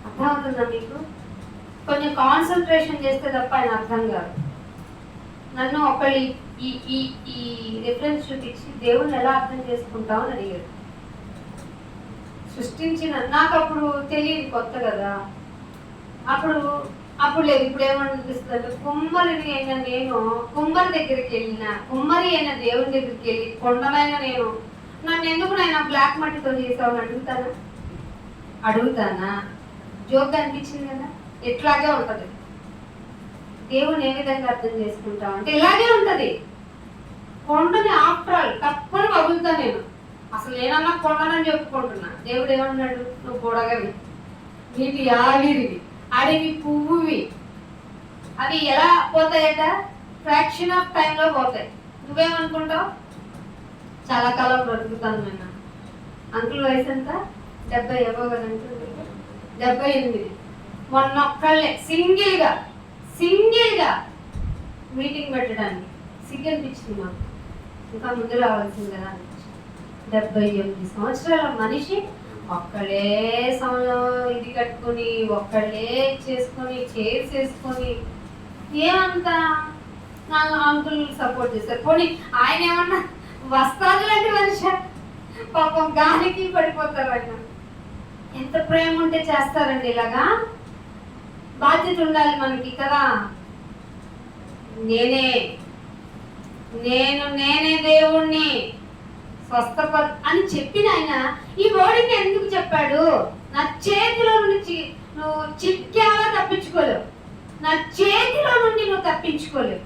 S1: అర్థమవుతుందా మీకు? కొంచెం కాన్సన్ట్రేషన్ చేస్తే తప్ప ఆయన అర్థం కాదు. నన్ను ఒకళ్ళు ఈ రిఫరెన్స్ చూపించి దేవుణ్ణి ఎలా అర్థం చేసుకుంటావు అని అడిగారు. సృష్టించిన నాకు అప్పుడు తెలియదు, కొత్త కదా. అప్పుడు లేదు. ఇప్పుడు ఏమనిపిస్తుంది? కుమ్మరిని అయినా నేను కుమ్మరి దగ్గరికి వెళ్ళిన, కుమ్మరి అయిన దేవుని దగ్గరికి వెళ్ళి కొండలైన నేను నన్ను ఎందుకు నేను బ్లాక్ మట్టితో చేసావు అని అడుగుతానా? జోక్గా అనిపించింది కదా. ఎట్లాగే ఉంటది. దేవుని ఏ విధంగా అర్థం చేసుకుంటావు అంటే ఇలాగే ఉంటది. కొండని ఆఫ్టర్ ఆల్ తప్పని వదులుతా నేను. అసలు నేనన్నా కొండనని చెప్పుకుంటున్నా. దేవుడు ఏమన్నాడు? నువ్వు బుడగవి, నీటి ఆవిరివి, అడవి పువ్వువి. అవి ఎలా పోతాయట? ఫ్రాక్షన్ ఆఫ్ టైంలో పోతాయి. నువ్వేమనుకుంటావు? చాలా కాలం బ్రతుకుతాను నేను. అంకుల్ వయసు ఎంత? 70 ఏవో కదంటే 78. మొన్నొక్కళ్ళే సింగిల్గా మీటింగ్ పెట్టడానికి సిగ్గు అనిపించింది మాకు, ఇంకా ముందు రావాల్సింది కదా అనిపించింది. 78 సంవత్సరాల మనిషి ఒక్కడే ఇది కట్టుకొని, ఒక్కడే చేసుకొని, చైర్స్ వేసుకొని, ఏమంతా నా అంకుల్ సపోర్ట్ చేస్తారు. పోనీ ఆయన ఏమన్నా వస్తాదు లాంటి మనిషి, పాపం గాలికి పడిపోతారు. ఆయన ఎంత ప్రేమ ఉంటే చేస్తారండి ఇలాగా. బాధ్యత ఉండాలి మనకి కదా. నేనే దేవుణ్ణి స్వస్థపడు అని చెప్పిన ఆయన ఈ వర్డ్ని ఎందుకు చెప్పాడు? నా చేతిలో నుంచి నువ్వు చిక్కావా తప్పించుకోలేవు, నా చేతిలో నుండి నువ్వు తప్పించుకోలేవు.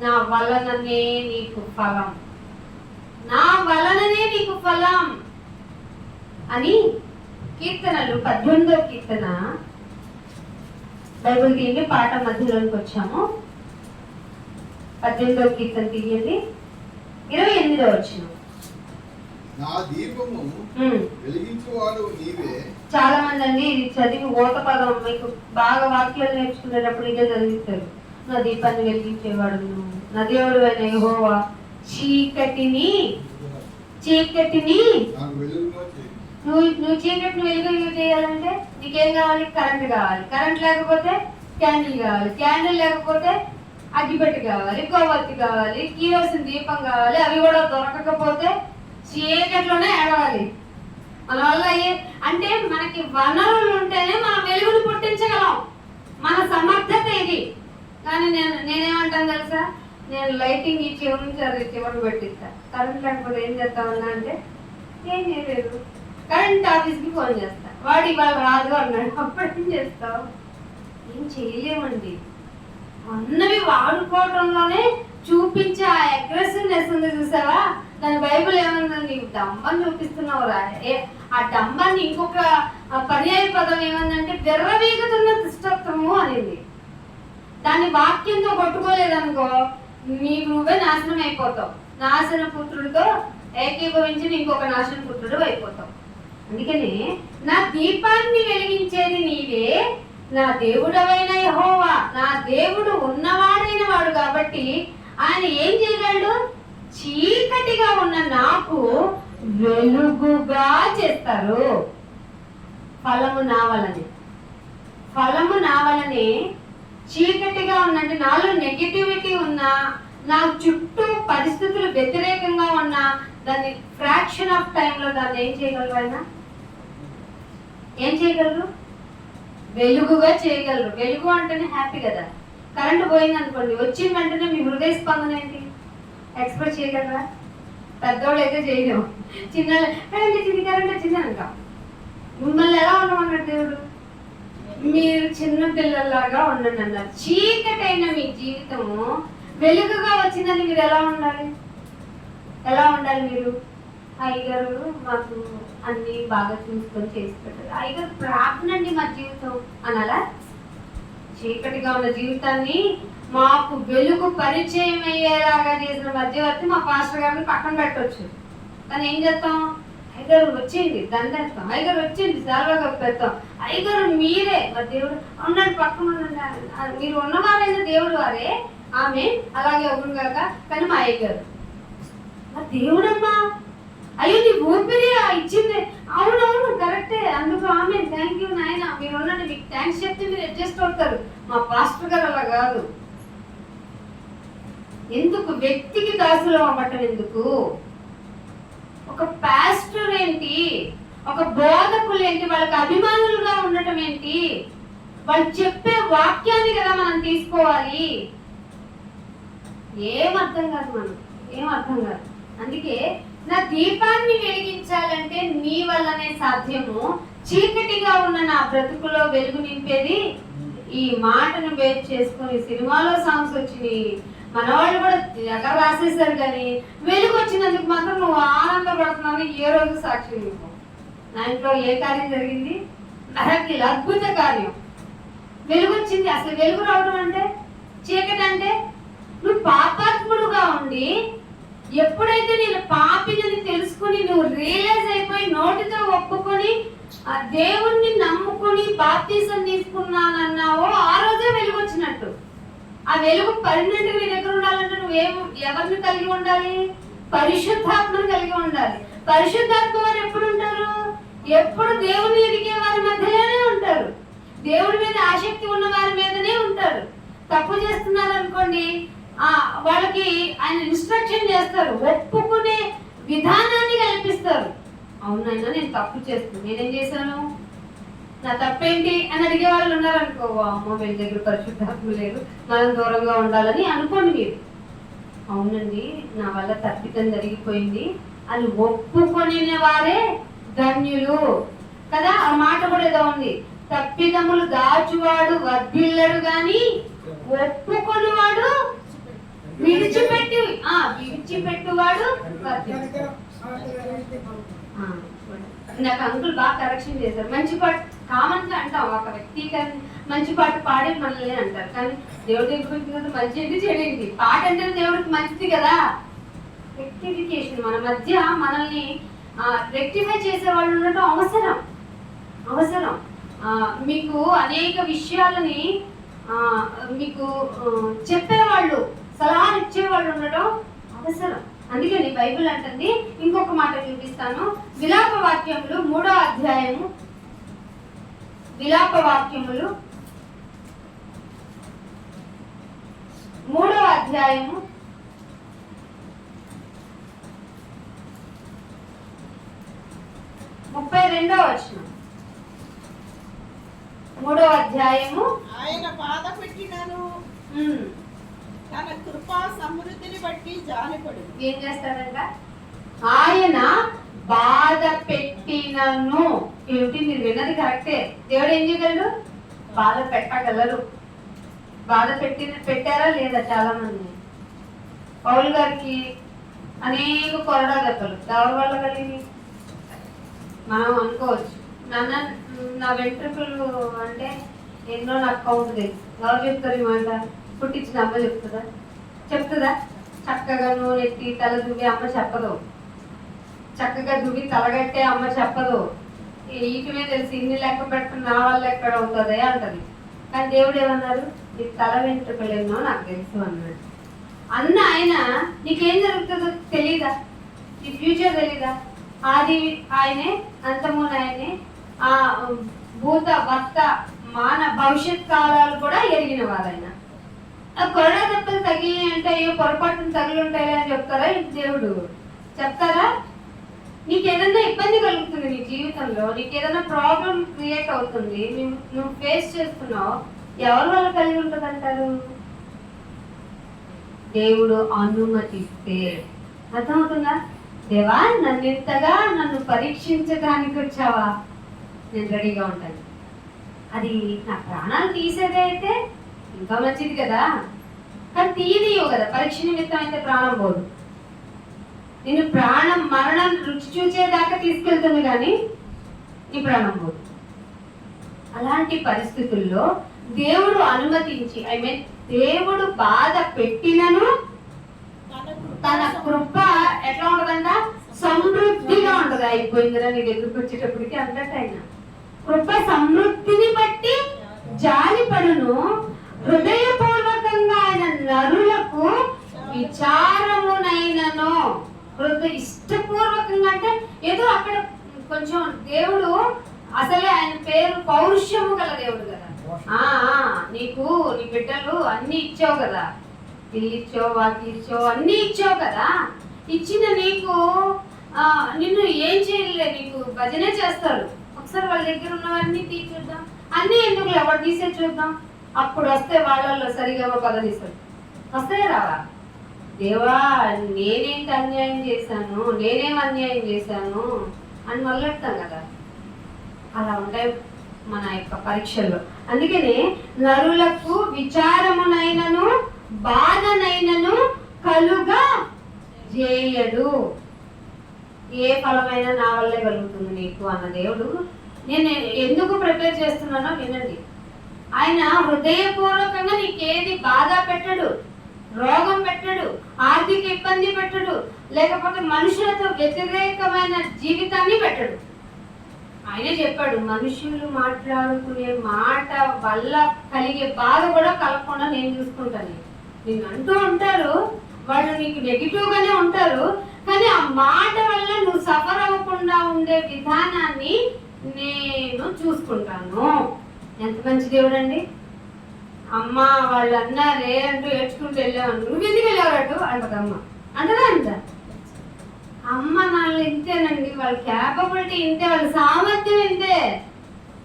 S1: నా వలననే నీకు ఫలం, నా వలననే నీకు ఫలం అని కీర్తనలు 18వ కీర్తన బైబిల్ తీయండి, పాట మధ్యలోనికి వచ్చాము. 18వ కీర్తన తీయండి, 28వ వచనం.
S3: నా దీపము వెలిగించువాడు నీవే.
S1: చాలా మంది అండి ఇది చదివి ఓత పదం మీకు బాగా వాక్యాలు నేర్చుకునేటప్పుడు ఇదే చదివిస్తారు. నా దీపాన్ని వెలిగించేవాడు నువ్వు, నా దేవుడు అయిన యెహోవా, చీకటిని నువ్వు చీకటిని వెలుగు చేయాలంటే నీకేం కావాలి? కరెంట్ కావాలి. కరెంట్ లేకపోతే క్యాండిల్ కావాలి. క్యాండిల్ లేకపోతే అగ్గిపెట్టి కావాలి, కొవ్వొత్తి కావాలి, కిరోసిన్ దీపం కావాలి. అవి కూడా దొరకకపోతే చీకట్లోనే ఏడవాలి. మన వల్ల అంటే మనకి వనరులు ఉంటేనే మనం వెలుగును పుట్టించగలం. మన సమర్థత ఇది. కానీ నేనేమంటాను తెలుసా, నేను లైటింగ్ ఈ చివరి నుంచి అది చివరి పెట్టిస్తా. కరెంట్ లేకపోతే ఏం చేస్తామన్నా అంటే ఏం చేయలేదు, కరెంట్ ఆఫీస్కి ఫోన్ చేస్తా, వాడు ఇవాళ రాదు అన్నాడు. అప్పుడు ఏం చేస్తావు? ఏం చేయలేమండి. అన్నవి వాడుకోవడంలోనే చూపించే ఆ అగ్రెసివ్నెస్ ఉంది చూసావా. దాని బైబిల్ ఏమందండి, నీవు డంబాన్ని చూపిస్తున్నావు రా. ఆ డంబాన్ని ఇంకొక పర్యాయ పదం ఏమందంటే విర్రవీగుతున్న దుష్టత్వము అనింది. దాన్ని వాక్యంతో కొట్టుకోలేదనుకో నీకు నువ్వే నాశనం అయిపోతావు. నాశన పుత్రుడితో ఏకీభవించి ఇంకొక నాశన పుత్రుడు అయిపోతావు. అందుకని నా దీపాన్ని వెలిగించేది నీవే, నా దేవుడవైన యెహోవా. నా దేవుడు ఉన్నవాడైన వాడు కాబట్టి ఆయన ఏం చేయగలడు? చీకటిగా ఉన్న నాకు వెలుగుగా చేస్తారు. ఫలము నా వలనే చీకటిగా ఉన్నట్టు నాలో నెగటివిటీ ఉన్నా, నా చుట్టూ పరిస్థితులు వ్యతిరేకంగా ఉన్నా దాన్ని ఫ్రాక్షన్ ఆఫ్ టైంలో దాన్ని ఏం చేయగలరు? ఆయన ఏం చేయగలరు? వెలుగుగా చేయగలరు. వెలుగు అంటేనే హ్యాపీ కదా. కరెంటు పోయింది అనుకోండి, వచ్చిన వెంటనే మీ హృదయ స్పందన ఏంటి? ఎక్స్పెక్ట్ చేయగలరా? పెద్దవాళ్ళు అయితే చేయలేము. కరెంట్ వచ్చింది అంటాం. మిమ్మల్ని ఎలా ఉండమన్నాడు దేవుడు? మీరు చిన్న పిల్లల్లాగా ఉండండి అన్నారు. చీకటైన మీ జీవితము వెలుగుగా వచ్చిందని మీరు ఎలా ఉండాలి? మీరు అయ్యగారు మాకు అన్ని బాగా చూసుకొని చేసి పెట్టారు, అయ్యగారు ప్రార్థన అండి మా జీవితం అనాలా? చీకటిగా ఉన్న జీవితాన్ని మాకు వెలుగు పరిచయం అయ్యేలాగా చేసిన మధ్యవర్తి మా పాస్టర్ గారిని పక్కన పెట్టవచ్చు. కానీ ఏం చేస్తాం? అయ్యగారు వచ్చింది దండేస్తాం, అయ్యగారు వచ్చింది సేవగా పెడతాం, అయ్యగారు మీరే మా దేవుడు ఉండండి పక్కన ఉండండి, మీరు ఉన్నవారైనా దేవుడు వారే, ఆమె అలాగే అవును కాక. కానీ మా అయ్యగారు మా దేవుడమ్మా, అయ్యో నీ ఊపిరి ఇచ్చింది, అవునవును కరెక్టే, అందుకు ఆమె థ్యాంక్ యూ నాయన, మీరు ఉండండి, మీకు థ్యాంక్స్ చెప్తే మీరు అడ్జస్ట్ అవుతారు. మా పాస్టర్ గారు అలా కాదు. ఎందుకు వ్యక్తికి దాసులు అవ్వటం ఎందుకు? ఒక పాస్టర్ ఏంటి, ఒక బోధకులు ఏంటి, వాళ్ళకి అభిమానులుగా ఉండటం ఏంటి? వాళ్ళు చెప్పే వాక్యాన్ని కదా మనం తీసుకోవాలి. ఏం అర్థం కాదు. అందుకే నా దీపాన్ని వెలిగించాలంటే నీ వల్లనే సాధ్యము. చీకటిగా ఉన్న నా బ్రతుకులో వెలుగు నింపేది ఈ మాటను బేస్ చేసుకుని సినిమాలో సాంగ్స్ వచ్చినాయి, మన వాళ్ళు కూడా ఎక్కడ రాసేసారు. కానీ వెలుగు వచ్చినందుకు మాత్రం నువ్వు ఆనందపడుతున్నావు. ఏ రోజు సాక్షి నువ్వు నా ఇంట్లో ఏ కార్యం జరిగింది? నరకిల్ అద్భుత కార్యం. వెలుగు వచ్చింది. అసలు వెలుగు రావడం అంటే చీకటి అంటే నువ్వు పాపాత్ముడుగా ఉండి ఎప్పుడైతే నేను పాపిని తెలుసుకుని నువ్వు రియలైజ్ అయిపోయి నోటితో ఒప్పుకొని ఆ దేవుణ్ణి నమ్ముకుని బాప్తిజం తీసుకున్నానన్నావో ఆ రోజే వెలుగు వచ్చినట్టు. ఆ వెలుగు పర్మనెంట్ నీ దగ్గర ఉండాలంటే ఎవరిని కలిగి ఉండాలి? పరిశుద్ధాత్మను కలిగి ఉండాలి. పరిశుద్ధాత్మ వారు ఎప్పుడు ఉంటారు? ఎప్పుడు దేవుని ఎదిగే వారి మధ్యలోనే ఉంటారు. దేవుడి మీద ఆసక్తి ఉన్న వారి మీదనే ఉంటారు. తప్పు చేస్తున్నారు అనుకోండి, వాళ్ళకి ఆయన ఇన్స్ట్రక్షన్ చేస్తారు, ఒప్పుకునే విధానాన్ని కల్పిస్తారు. అవునైనా నేను తప్పు చేస్తున్నాను, నేనేం చేశాను, నా తప్పేంటి అని అడిగే వాళ్ళు ఉన్నారనుకో, అమ్మ వీళ్ళ దగ్గర పరిశుద్ధాత్మ లేదు, మనం దూరంగా ఉండాలని అనుకోండి మీరు. అవునండి నా వల్ల తప్పితం జరిగిపోయింది అని ఒప్పుకొని వారే ధన్యులు కదా. ఆ మాట కూడా ఏదో ఉంది, తప్పిదములు దాచువాడు వర్ధిల్లడు గాని ఒప్పుకొనివాడు విడిచిపెట్టువాడు. నాకు అంకుల్ బాగా కరెక్షన్ చేశారు. మంచి పాట కామన్ గా అంటాం, ఒక వ్యక్తీకరణ మంచి పాట పాడే మనల్ని అంటారు. కానీ దేవుడి దగ్గర మంచి ఏంటి చెడు ఏంటి? పాట అంటే దేవుడికి మంచిది కదా. రెక్టిఫికేషన్ మన మధ్య మనల్ని రెక్టిఫై చేసే వాళ్ళు ఉండటం అవసరం. మీకు అనేక విషయాలని మీకు చెప్పేవాళ్ళు, సలహాలు ఇచ్చేవాళ్ళు ఉండటం అవసరం. అందుకని బైబిల్ అంటుంది, ఇంకొక మాట చూపిస్తాను. విలాప వాక్యములు 3వ అధ్యాయము, విలాప వాక్యములు 3వ అధ్యాయము 32వ వచనం. 3వ అధ్యాయము.
S2: ఆయన బాధ పెట్టినను తన కృపా సమృద్ధిని బట్టి జాలిపడు.
S1: ఏం చేస్తాడంట? ఆయన బాధ పెట్టినను. ఏమిటి, మీరు విన్నది కరెక్టే. దేవుడు ఏం చేయగలడు? బాధ పెట్టగలరు. బాధ పెట్టారా లేదా? చాలా మంది పౌలు గారికి అనేక కొరడా దెబ్బలు ఎవరి వల్ల కలిగి మనం అనుకోవచ్చు. నా వెంట్రుకలు అంటే ఎన్నో నాకు కౌంట్ తెలుసు. ఎవరు చెప్తారు ఈ మాట? పుట్టించిన అమ్మ చెప్తుందా? చక్కగా నూనెట్టి తల దువ్వి అమ్మ చెప్పదు. చక్కగా దువ్వి తలగట్టే అమ్మ చెప్పదు. ఈకమే తెలిసి ఇన్ని లెక్క పెట్టుకుని నా వల్ల ఎక్కడ అవుతుంది అంటది. కానీ దేవుడు ఏమన్నారు? నీ తల వెంట్రుకలేమో నాకు తెలుసు అన్నాడు. అన్న ఆయన నీకేం జరుగుతుందో తెలీదా? నీ ఫ్యూచర్ తెలీదా? ఆది ఆయనే, అంతమున ఆయనే, ఆ భూత వర్త మాన భవిష్యత్ కాలాలు కూడా ఎరిగిన వారైనా. కొరడా దెబ్బలు తగిలి అంటే అయ్యో పొరపాటును తగిలి ఉంటాయి అని చెప్తారా? దేవుడు చెప్తారా? నీకు ఏదైనా ఇబ్బంది కలుగుతుంది నీ జీవితంలో, నీకు ఏదైనా ప్రాబ్లం క్రియేట్ అవుతుంది, నువ్వు ఫేస్ చేస్తున్నావు, ఎవరి వల్ల కలిగి ఉంటుంది అంటారు? దేవుడు అనుమతిస్తే. అర్థమవుతుందా? దేవా నన్ను ఇంతగా నన్ను పరీక్షించడానికి వచ్చావా, నేను రెడీగా ఉంటాను. అది నా ప్రాణాలు తీసేదే అయితే ఇంకా మంచిది కదా. కానీ తీయనియో కదా, పరీక్ష నిమిత్తం అయితే ప్రాణం పోదు. నేను ప్రాణం మరణం రుచి చూచేదాకా తీసుకెళ్తుంది కానీ నీ ప్రాణం పోదు. అలాంటి పరిస్థితుల్లో దేవుడు అనుమతించి, దేవుడు బాధ పెట్టినను తన కృప ఎట్లా ఉంటదంట? సమృద్ధిగా ఉంటది. అయిపోయిందిరా నీ దగ్గరకు వచ్చేటప్పటికి అన్నట్టు ఆయన కృప సమృద్ధిని బట్టి జాలిపడును, హృదయపూర్వకంగా ఆయన నరులకు విచారమునైనను. ఇష్టపూర్వకంగా అంటే ఏదో అక్కడ కొంచెం దేవుడు అసలే ఆయన పేరు పౌరుషము గల దేవుడు కదా. నీకు నీ బిడ్డలు అన్ని ఇచ్చావు కదా, ఇల్లు ఇచ్చావు, వాకి ఇచ్చావు, అన్ని ఇచ్చావు కదా. ఇచ్చిన నీకు నిన్ను ఏం చేయలే, నీకు భజనే చేస్తారు. ఒకసారి వాళ్ళ దగ్గర ఉన్నవన్నీ తీర్చుద్దాం, అన్ని ఎందుకు ఎవరు తీసే చూద్దాం. అప్పుడు వస్తే వాళ్ళల్లో సరిగా పదనిస్తారు. వస్తాయి రావా? దేవా నేనేంటి అన్యాయం చేశాను, నేనేం అన్యాయం చేశాను అని మొదలెడతాం కదా. అలా ఉంటాయి మన యొక్క పరీక్షల్లో. అందుకనే నరులకు విచారమునైనను బాధనైనను కలుగా చేయడు. ఏ ఫలమైనా నా వల్లే కలుగుతుంది నీకు అన్న దేవుడు. నేను ఎందుకు ప్రిపేర్ చేస్తున్నానో వినండి. ఆయన హృదయపూర్వకంగా నీకేది బాధ పెట్టడు, రోగం పెట్టడు, ఆర్థిక ఇబ్బంది పెట్టడు, లేకపోతే మనుషులతో వ్యతిరేకమైన జీవితాన్ని పెట్టడు. ఆయనే చెప్పాడు, మనుషులు మాట్లాడుకునే మాట వల్ల కలిగే బాధ కూడా కలగకుండా నేను చూసుకుంటాను. నేను అంటూ ఉంటారు, వాళ్ళు నీకు నెగిటివ్ గానే ఉంటారు, కానీ ఆ మాట వల్ల నువ్వు సఫర్ అవ్వకుండా ఉండే విధానాన్ని నేను చూసుకుంటాను. ఎంత మంచి దేవుడు అండి. అమ్మ వాళ్ళు అన్నారే అంటూ ఏడ్చుకుంటూ వెళ్ళావు, నువ్వు ఎందుకు వెళ్ళావట్టు అంటది అమ్మ. అంటదా అంట అమ్మ నాన్న ఇంతేనండి, వాళ్ళ క్యాపబిలిటీ ఇంతే, వాళ్ళ సామర్థ్యం ఇంతే.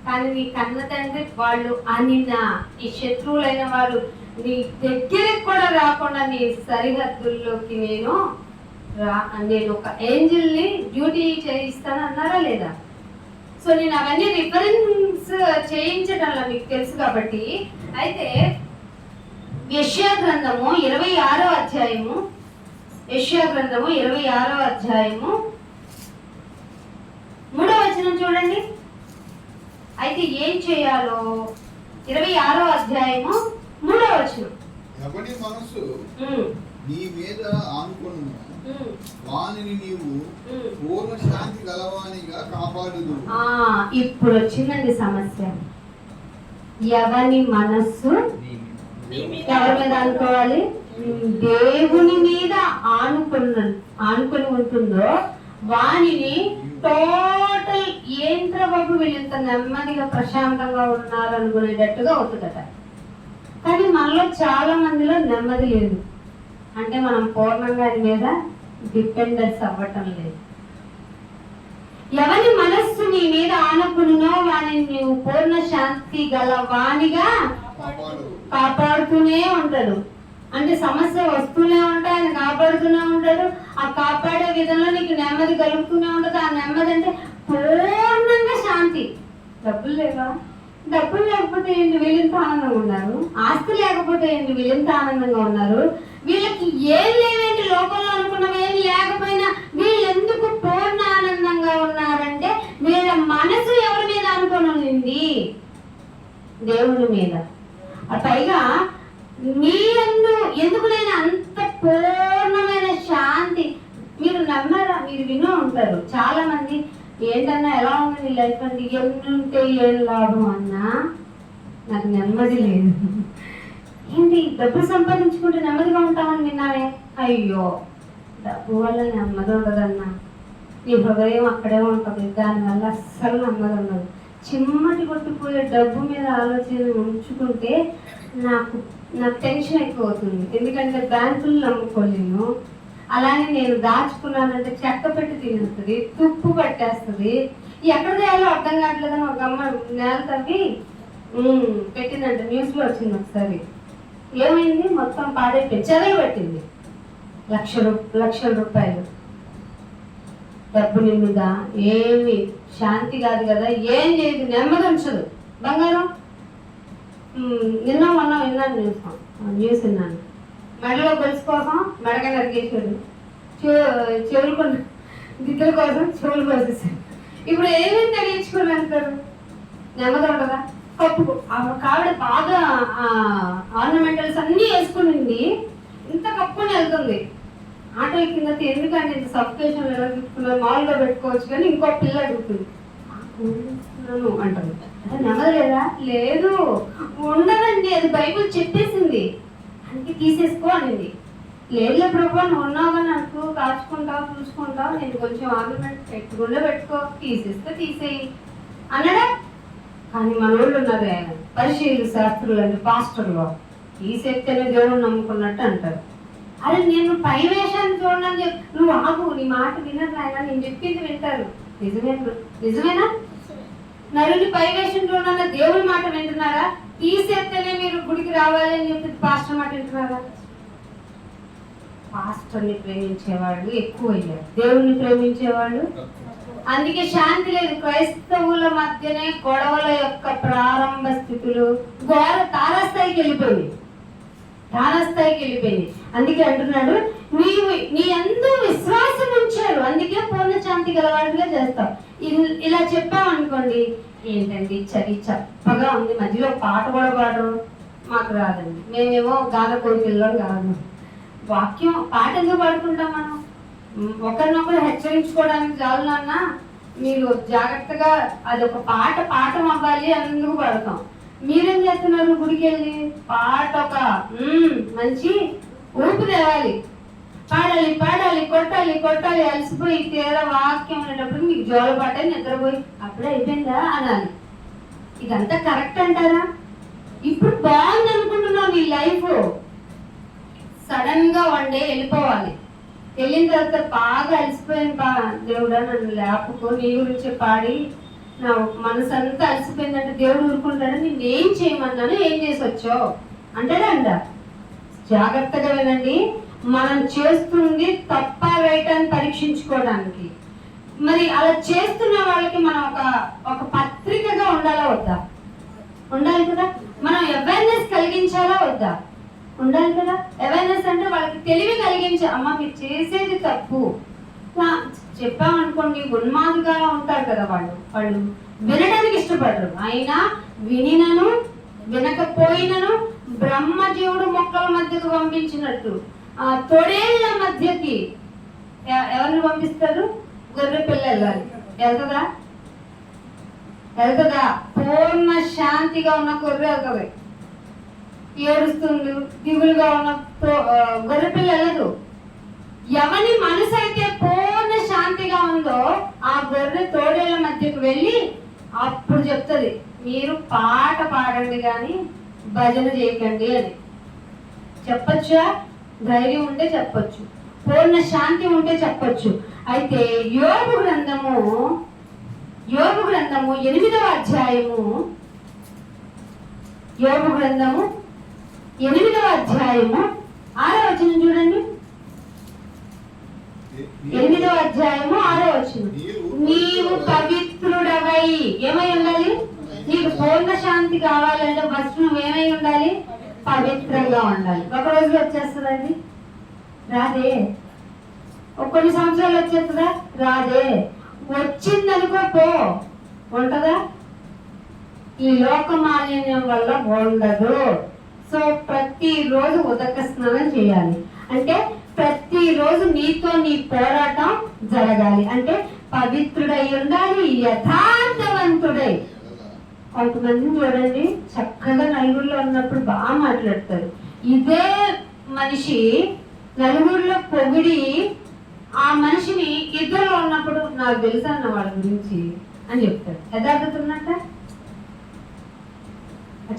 S1: కానీ నీ కన్న తండ్రి వాళ్ళు అనిన ఈ శత్రువులైన వాళ్ళు నీ దగ్గరికి కూడా రాకుండా నీ సరిహద్దుల్లోకి నేను ఒక ఏంజిల్ని డ్యూటీ చేయిస్తాను అన్నారా లేదా? సో నేను అవన్నీ రిఫరెన్స్ చేయించడంలో మీకు తెలుసు కాబట్టి. అయితే యెషయా గ్రంథము 26వ అధ్యాయము, యెషయా గ్రంథము 26వ అధ్యాయము 3వ వచనం చూడండి. అయితే ఏం చేయాలో 26వ అధ్యాయము 3వ వచనం.
S3: ఎవని మనసు నీ మీద ఆనుకొను వానిని నీవు పూర్ణ శాంతి గలవానిగా కాపాడుదు.
S1: ఇప్పుడు వచ్చిందండి సమస్య. ఎవని మనస్సు ఎవరి మీద అనుకోవాలి? దేవుని మీద ఆనుకొని ఉంటుందో వానిని టోటల్ ఏంట్రా బాబు వీళ్ళంత నెమ్మదిగా ప్రశాంతంగా ఉన్నారు అనుకునేటట్టుగా అవుతుందట. కానీ మనలో చాలా మందిలో నెమ్మది లేదు. అంటే మనం పూర్ణంగా ఆయన మీద డిపెండెన్స్ అవ్వటం లేదు. ఎవరి మనస్సు నీ మీద ఆనుకున్నో వానిని నీవు పూర్ణ శాంతి గల వానిగా కాపాడుతూనే ఉంటాడు. అంటే సమస్య వస్తూనే ఉంటాయి, ఆయన కాపాడుతూనే ఉంటాడు. ఆ కాపాడే విధంలో నీకు నెమ్మది కలుగుతూనే ఉంటుంది. ఆ నెమ్మది అంటే పూర్ణంగా శాంతి. డబ్బులు లేవా? డబ్బులు లేకపోతే ఏంటి వీళ్ళంత ఆనందంగా ఉన్నారు? ఆస్తి లేకపోతే ఏంటి వీళ్ళంత ఆనందంగా ఉన్నారు? వీళ్ళకి ఏం లేవేంటి లోకంలో అనుకున్నవి ఏం లేకపోయినా వీళ్ళు ఎందుకు పూర్ణ ఆనందంగా ఉన్నారంటే వీళ్ళ మనసు ఎవరి మీద అనుకుని ఉంది? దేవుని మీద. పైగా మీరందు ఎందుకు నేను అంత పూర్ణమైన శాంతి. మీరు నమ్మారా? మీరు వినూ ఉంటారు చాలా మంది, ఏంటన్నా ఎలా ఉంది నీ లైఫ్ అండి, ఎన్నుంటే ఏం లాభం అన్నా నాకు నెమ్మది లేదు. ఏంటి డబ్బు సంపాదించుకుంటే నెమ్మదిగా ఉంటామని విన్నావే? అయ్యో డబ్బు వల్ల నెమ్మది ఉండదన్నా, నీ హృదయం అక్కడే ఉంటుంది, దానివల్ల అస్సలు నెమ్మది ఉండదు. చిమ్మటి కొట్టిపోయే డబ్బు మీద ఆలోచన ఉంచుకుంటే నాకు టెన్షన్ ఎక్కువ అవుతుంది. ఎందుకంటే బ్యాంకులు నమ్ముకోలేను. అలానే నేను దాచుకున్నానంటే చెక్క పెట్టి తినేస్తుంది, తుప్పు పట్టేస్తుంది. ఎక్కడ చేయాలో అర్థం కావట్లేదని ఒక అమ్మ నేల తవ్వి పెట్టిందంట. న్యూస్లో వచ్చింది ఒకసారి. ఏమైంది? మొత్తం పాడైపోయి చెదలు పెట్టింది. లక్షల రూపాయలు డబ్బు నిండుగా ఏమి శాంతి కాదు కదా, ఏం చేయదు, నెమ్మది ఉంచదు. బంగారం మొన్న విన్నాను, న్యూస్ విన్నాను. మెడలో గొలుసు కోసం మెడక నరికేసాడు, చెవులు దిద్దల కోసం చెవులు కోసేసాడు. ఇప్పుడు ఏమేమి తగిలించుకుని అంటారు? నెమ్మది ఉండదా? కప్పు కావిడ బాగా ఆర్నమెంటల్స్ అన్నీ వేసుకునింది, ఇంత కప్పుని వెళ్తుంది. ఆటో ఎక్కిన ఎందుకంటే ఇంత సఫికేషన్ ఎలా తీసుకున్నారు, మామూలుగా పెట్టుకోవచ్చు కానీ ఇంకో పిల్ల అడుగుతుంది అంటుంది. అంటే నెమ్మది లేదా? లేదు, ఉండదండి, అది బైబిల్ చెప్పేసింది, అందుకే తీసేసుకో అనింది. లేదు ప్రభు నువ్వు ఉన్నావు కానీ నాకు కాచుకుంటావు చూసుకుంటావు, నేను కొంచెం ఆర్నమెంట్ పెట్టుకుండా పెట్టుకో, తీసేస్తే తీసేయి అన్నాడా. కానీ మన వాళ్ళు ఉన్నారే పరిశీలు శాస్త్రులు అంటే పాస్టర్లో, తీసేస్తేనే దేవుడు నమ్ముకున్నట్టు అంటారు. అరే నేను పై వేషాన్ని చూడని చెప్పి నువ్వు ఆగు, నీ మాట వినట్లయినా నేను చెప్పింది వింటారు. నిజమేనా? నరుని పై వేషం చూడాలన్నా దేవుడి మాట వింటున్నారా? తీసేస్తేనే మీరు గుడికి రావాలి అని చెప్పి పాస్టర్ మాట వింటున్నారా? పాస్టర్ని ప్రేమించేవాళ్ళు ఎక్కువ అయ్యారు, దేవుణ్ణి ప్రేమించేవాళ్ళు. అందుకే శాంతి లేదు. క్రైస్తవుల మధ్యనే గొడవల యొక్క ప్రారంభ స్థితులు తారాస్థాయికి వెళ్ళిపోయింది. అందుకే అంటున్నాడు, నీవు నీ యందు విశ్వాసం ఉంచారు, అందుకే పూర్ణ శాంతి గలవాడిగా చేస్తావు. ఇలా చెప్పామనుకోండి, ఏంటండి చలి చప్పగా ఉంది, మధ్యలో పాట కూడా పాడరు, మాకు రాదండి, మేమేమో గాన కోరికల్లో కాదు. వాక్యం పాట ఎందుకు పాడుకుంటాం మనం? ఒకరినొకరు హెచ్చరించుకోవడానికి చాలు నాన్న. మీరు జాగ్రత్తగా అదొక పాఠం అవ్వాలి అందుకు పడతాం. మీరేం చేస్తున్నారు? గుడికి వెళ్ళి పాట ఒక మంచి ఊపు తేవాలి, పాడాలి, కొట్టాలి, అలసిపోయి తీరా వాక్యం అనేటప్పుడు మీకు జోలపాట నిద్రపోయి అప్పుడే అయిపోయిందా అనాలి. ఇదంతా కరెక్ట్ అంటారా? ఇప్పుడు బాగుంది అనుకుంటున్నావు నీ లైఫ్, సడన్ గా వన్ డే వెళ్ళిపోవాలి. వెళ్ళిన తర్వాత బాగా అలసిపోయింది, దేవుడా నన్ను లేపుకో, నీ గురించి పాడి నా మనసు అంతా అలసిపోయిందంటే దేవుడు ఊరుకుంటాడని నేను ఏం చేయమన్నాను, ఏం చేసి వచ్చావు అంటాడా? జాగ్రత్తగా వినండి. మనం చేస్తుంది తప్ప రైట్ అని పరీక్షించుకోవడానికి. మరి అలా చేస్తున్న వాళ్ళకి మనం ఒక పత్రికగా ఉండాలా వద్దా? ఉండాలి కదా. మనం అవేర్నెస్ కలిగించాలా వద్దా? ఉండాలి కదా. అవేర్నెస్ అంటే వాళ్ళకి తెలివి అమ్మ మీరు చేసేది తప్పు చెప్పామనుకోండి, ఉన్మాదుగా ఉంటారు కదా వాళ్ళు వినడానికి ఇష్టపడరు. అయినా వినినను వినకపోయినను బ్రహ్మజీవుడు మొక్కల మధ్యకు పంపించినట్టు ఆ తొడేళ్ల మధ్యకి ఎవరిని పంపిస్తారు? గొర్రె పిల్ల వెళ్ళాలి. వెళ్తుందా? పూర్ణ శాంతిగా ఉన్న గొర్రె వెళ్తుంది. ఏడుస్తుంది దిగులుగా ఉన్న గొర్రె పిల్ల వెళ్ళదు. ఎవరి మనసు అయితే పూర్ణ శాంతిగా ఉందో ఆ గొర్రె తోడేళ్ల మధ్యకు వెళ్ళి అప్పుడు చెప్తుంది, మీరు పాట పాడండి కానీ భజన చేయకండి అని. చెప్పచ్చా? ధైర్యం ఉంటే చెప్పొచ్చు, పూర్ణ శాంతి ఉంటే చెప్పొచ్చు. అయితే యోబు గ్రంథము 8వ అధ్యాయము 6వ వచనం చూడండి. 8వ అధ్యాయము 6వ వచనం. నీవు పవిత్రుడవై ఏమై ఉండాలి? నీకు పూర్ణ శాంతి కావాలంటే ఫస్ట్ నువ్వు ఏమై ఉండాలి? పవిత్రంగా ఉండాలి. ఒక రోజులో వచ్చేస్తుందండి? రాదే. కొన్ని సంవత్సరాలు వచ్చేస్తుందా? రాదే. వచ్చిందనుకో పో, ఉంటదా? ఈ లోక మాలిన్యం వల్ల ఉండదు. సో ప్రతిరోజు ఉదక స్నానం చేయాలి. అంటే ప్రతిరోజు నీతో నీ పోరాటం జరగాలి. అంటే పవిత్రుడై ఉండాలి, యథార్థవంతుడై. కొంతమందిని చూడండి, చక్కగా నలుగురిలో ఉన్నప్పుడు బాగా మాట్లాడతారు. ఇదే మనిషి నలుగురిలో పొగిడి ఆ మనిషిని ఇద్దరులో ఉన్నప్పుడు నాకు తెలుసా అన్న వాళ్ళ గురించి అని చెప్తాడు. యథార్థత ఉన్నట్ట?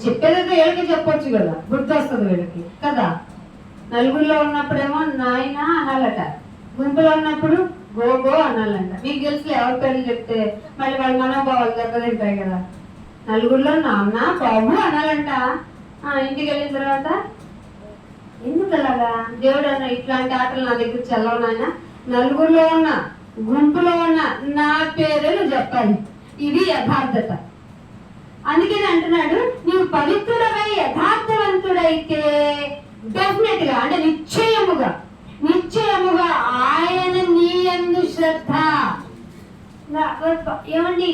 S1: చెప్పేదైతే వీళ్ళకి చెప్పొచ్చు కదా, గుర్తు వస్తుంది వీళ్ళకి కదా. నలుగురిలో ఉన్నప్పుడేమో నాయన అనాలట, గుంపులో ఉన్నప్పుడు గో అనాలంట. మీకు తెలుసు ఎవరి పేర్లు చెప్తే మళ్ళీ వాళ్ళ మనోభావాలు దెబ్బతింటాయి కదా. నలుగురిలో నాన్న బాబు అనాలంట. ఇంటికి వెళ్ళిన తర్వాత ఎందుకు అలాగా? దేవుడు అన్న ఇట్లాంటి ఆటలు నా దగ్గర చల్లవు నాయన, నలుగురిలో ఉన్న గుంపులో ఉన్న నా పేరు నువ్వు చెప్పాలి. ఇది యథార్థత. అందుకని అంటున్నాడు, నీవు పవిత్రుడవై యథార్థవంతుడైతే డెఫినెట్ గా అంటే నిశ్చయముగా ఆయన నీ యందు శ్రద్ధ. ఏమండి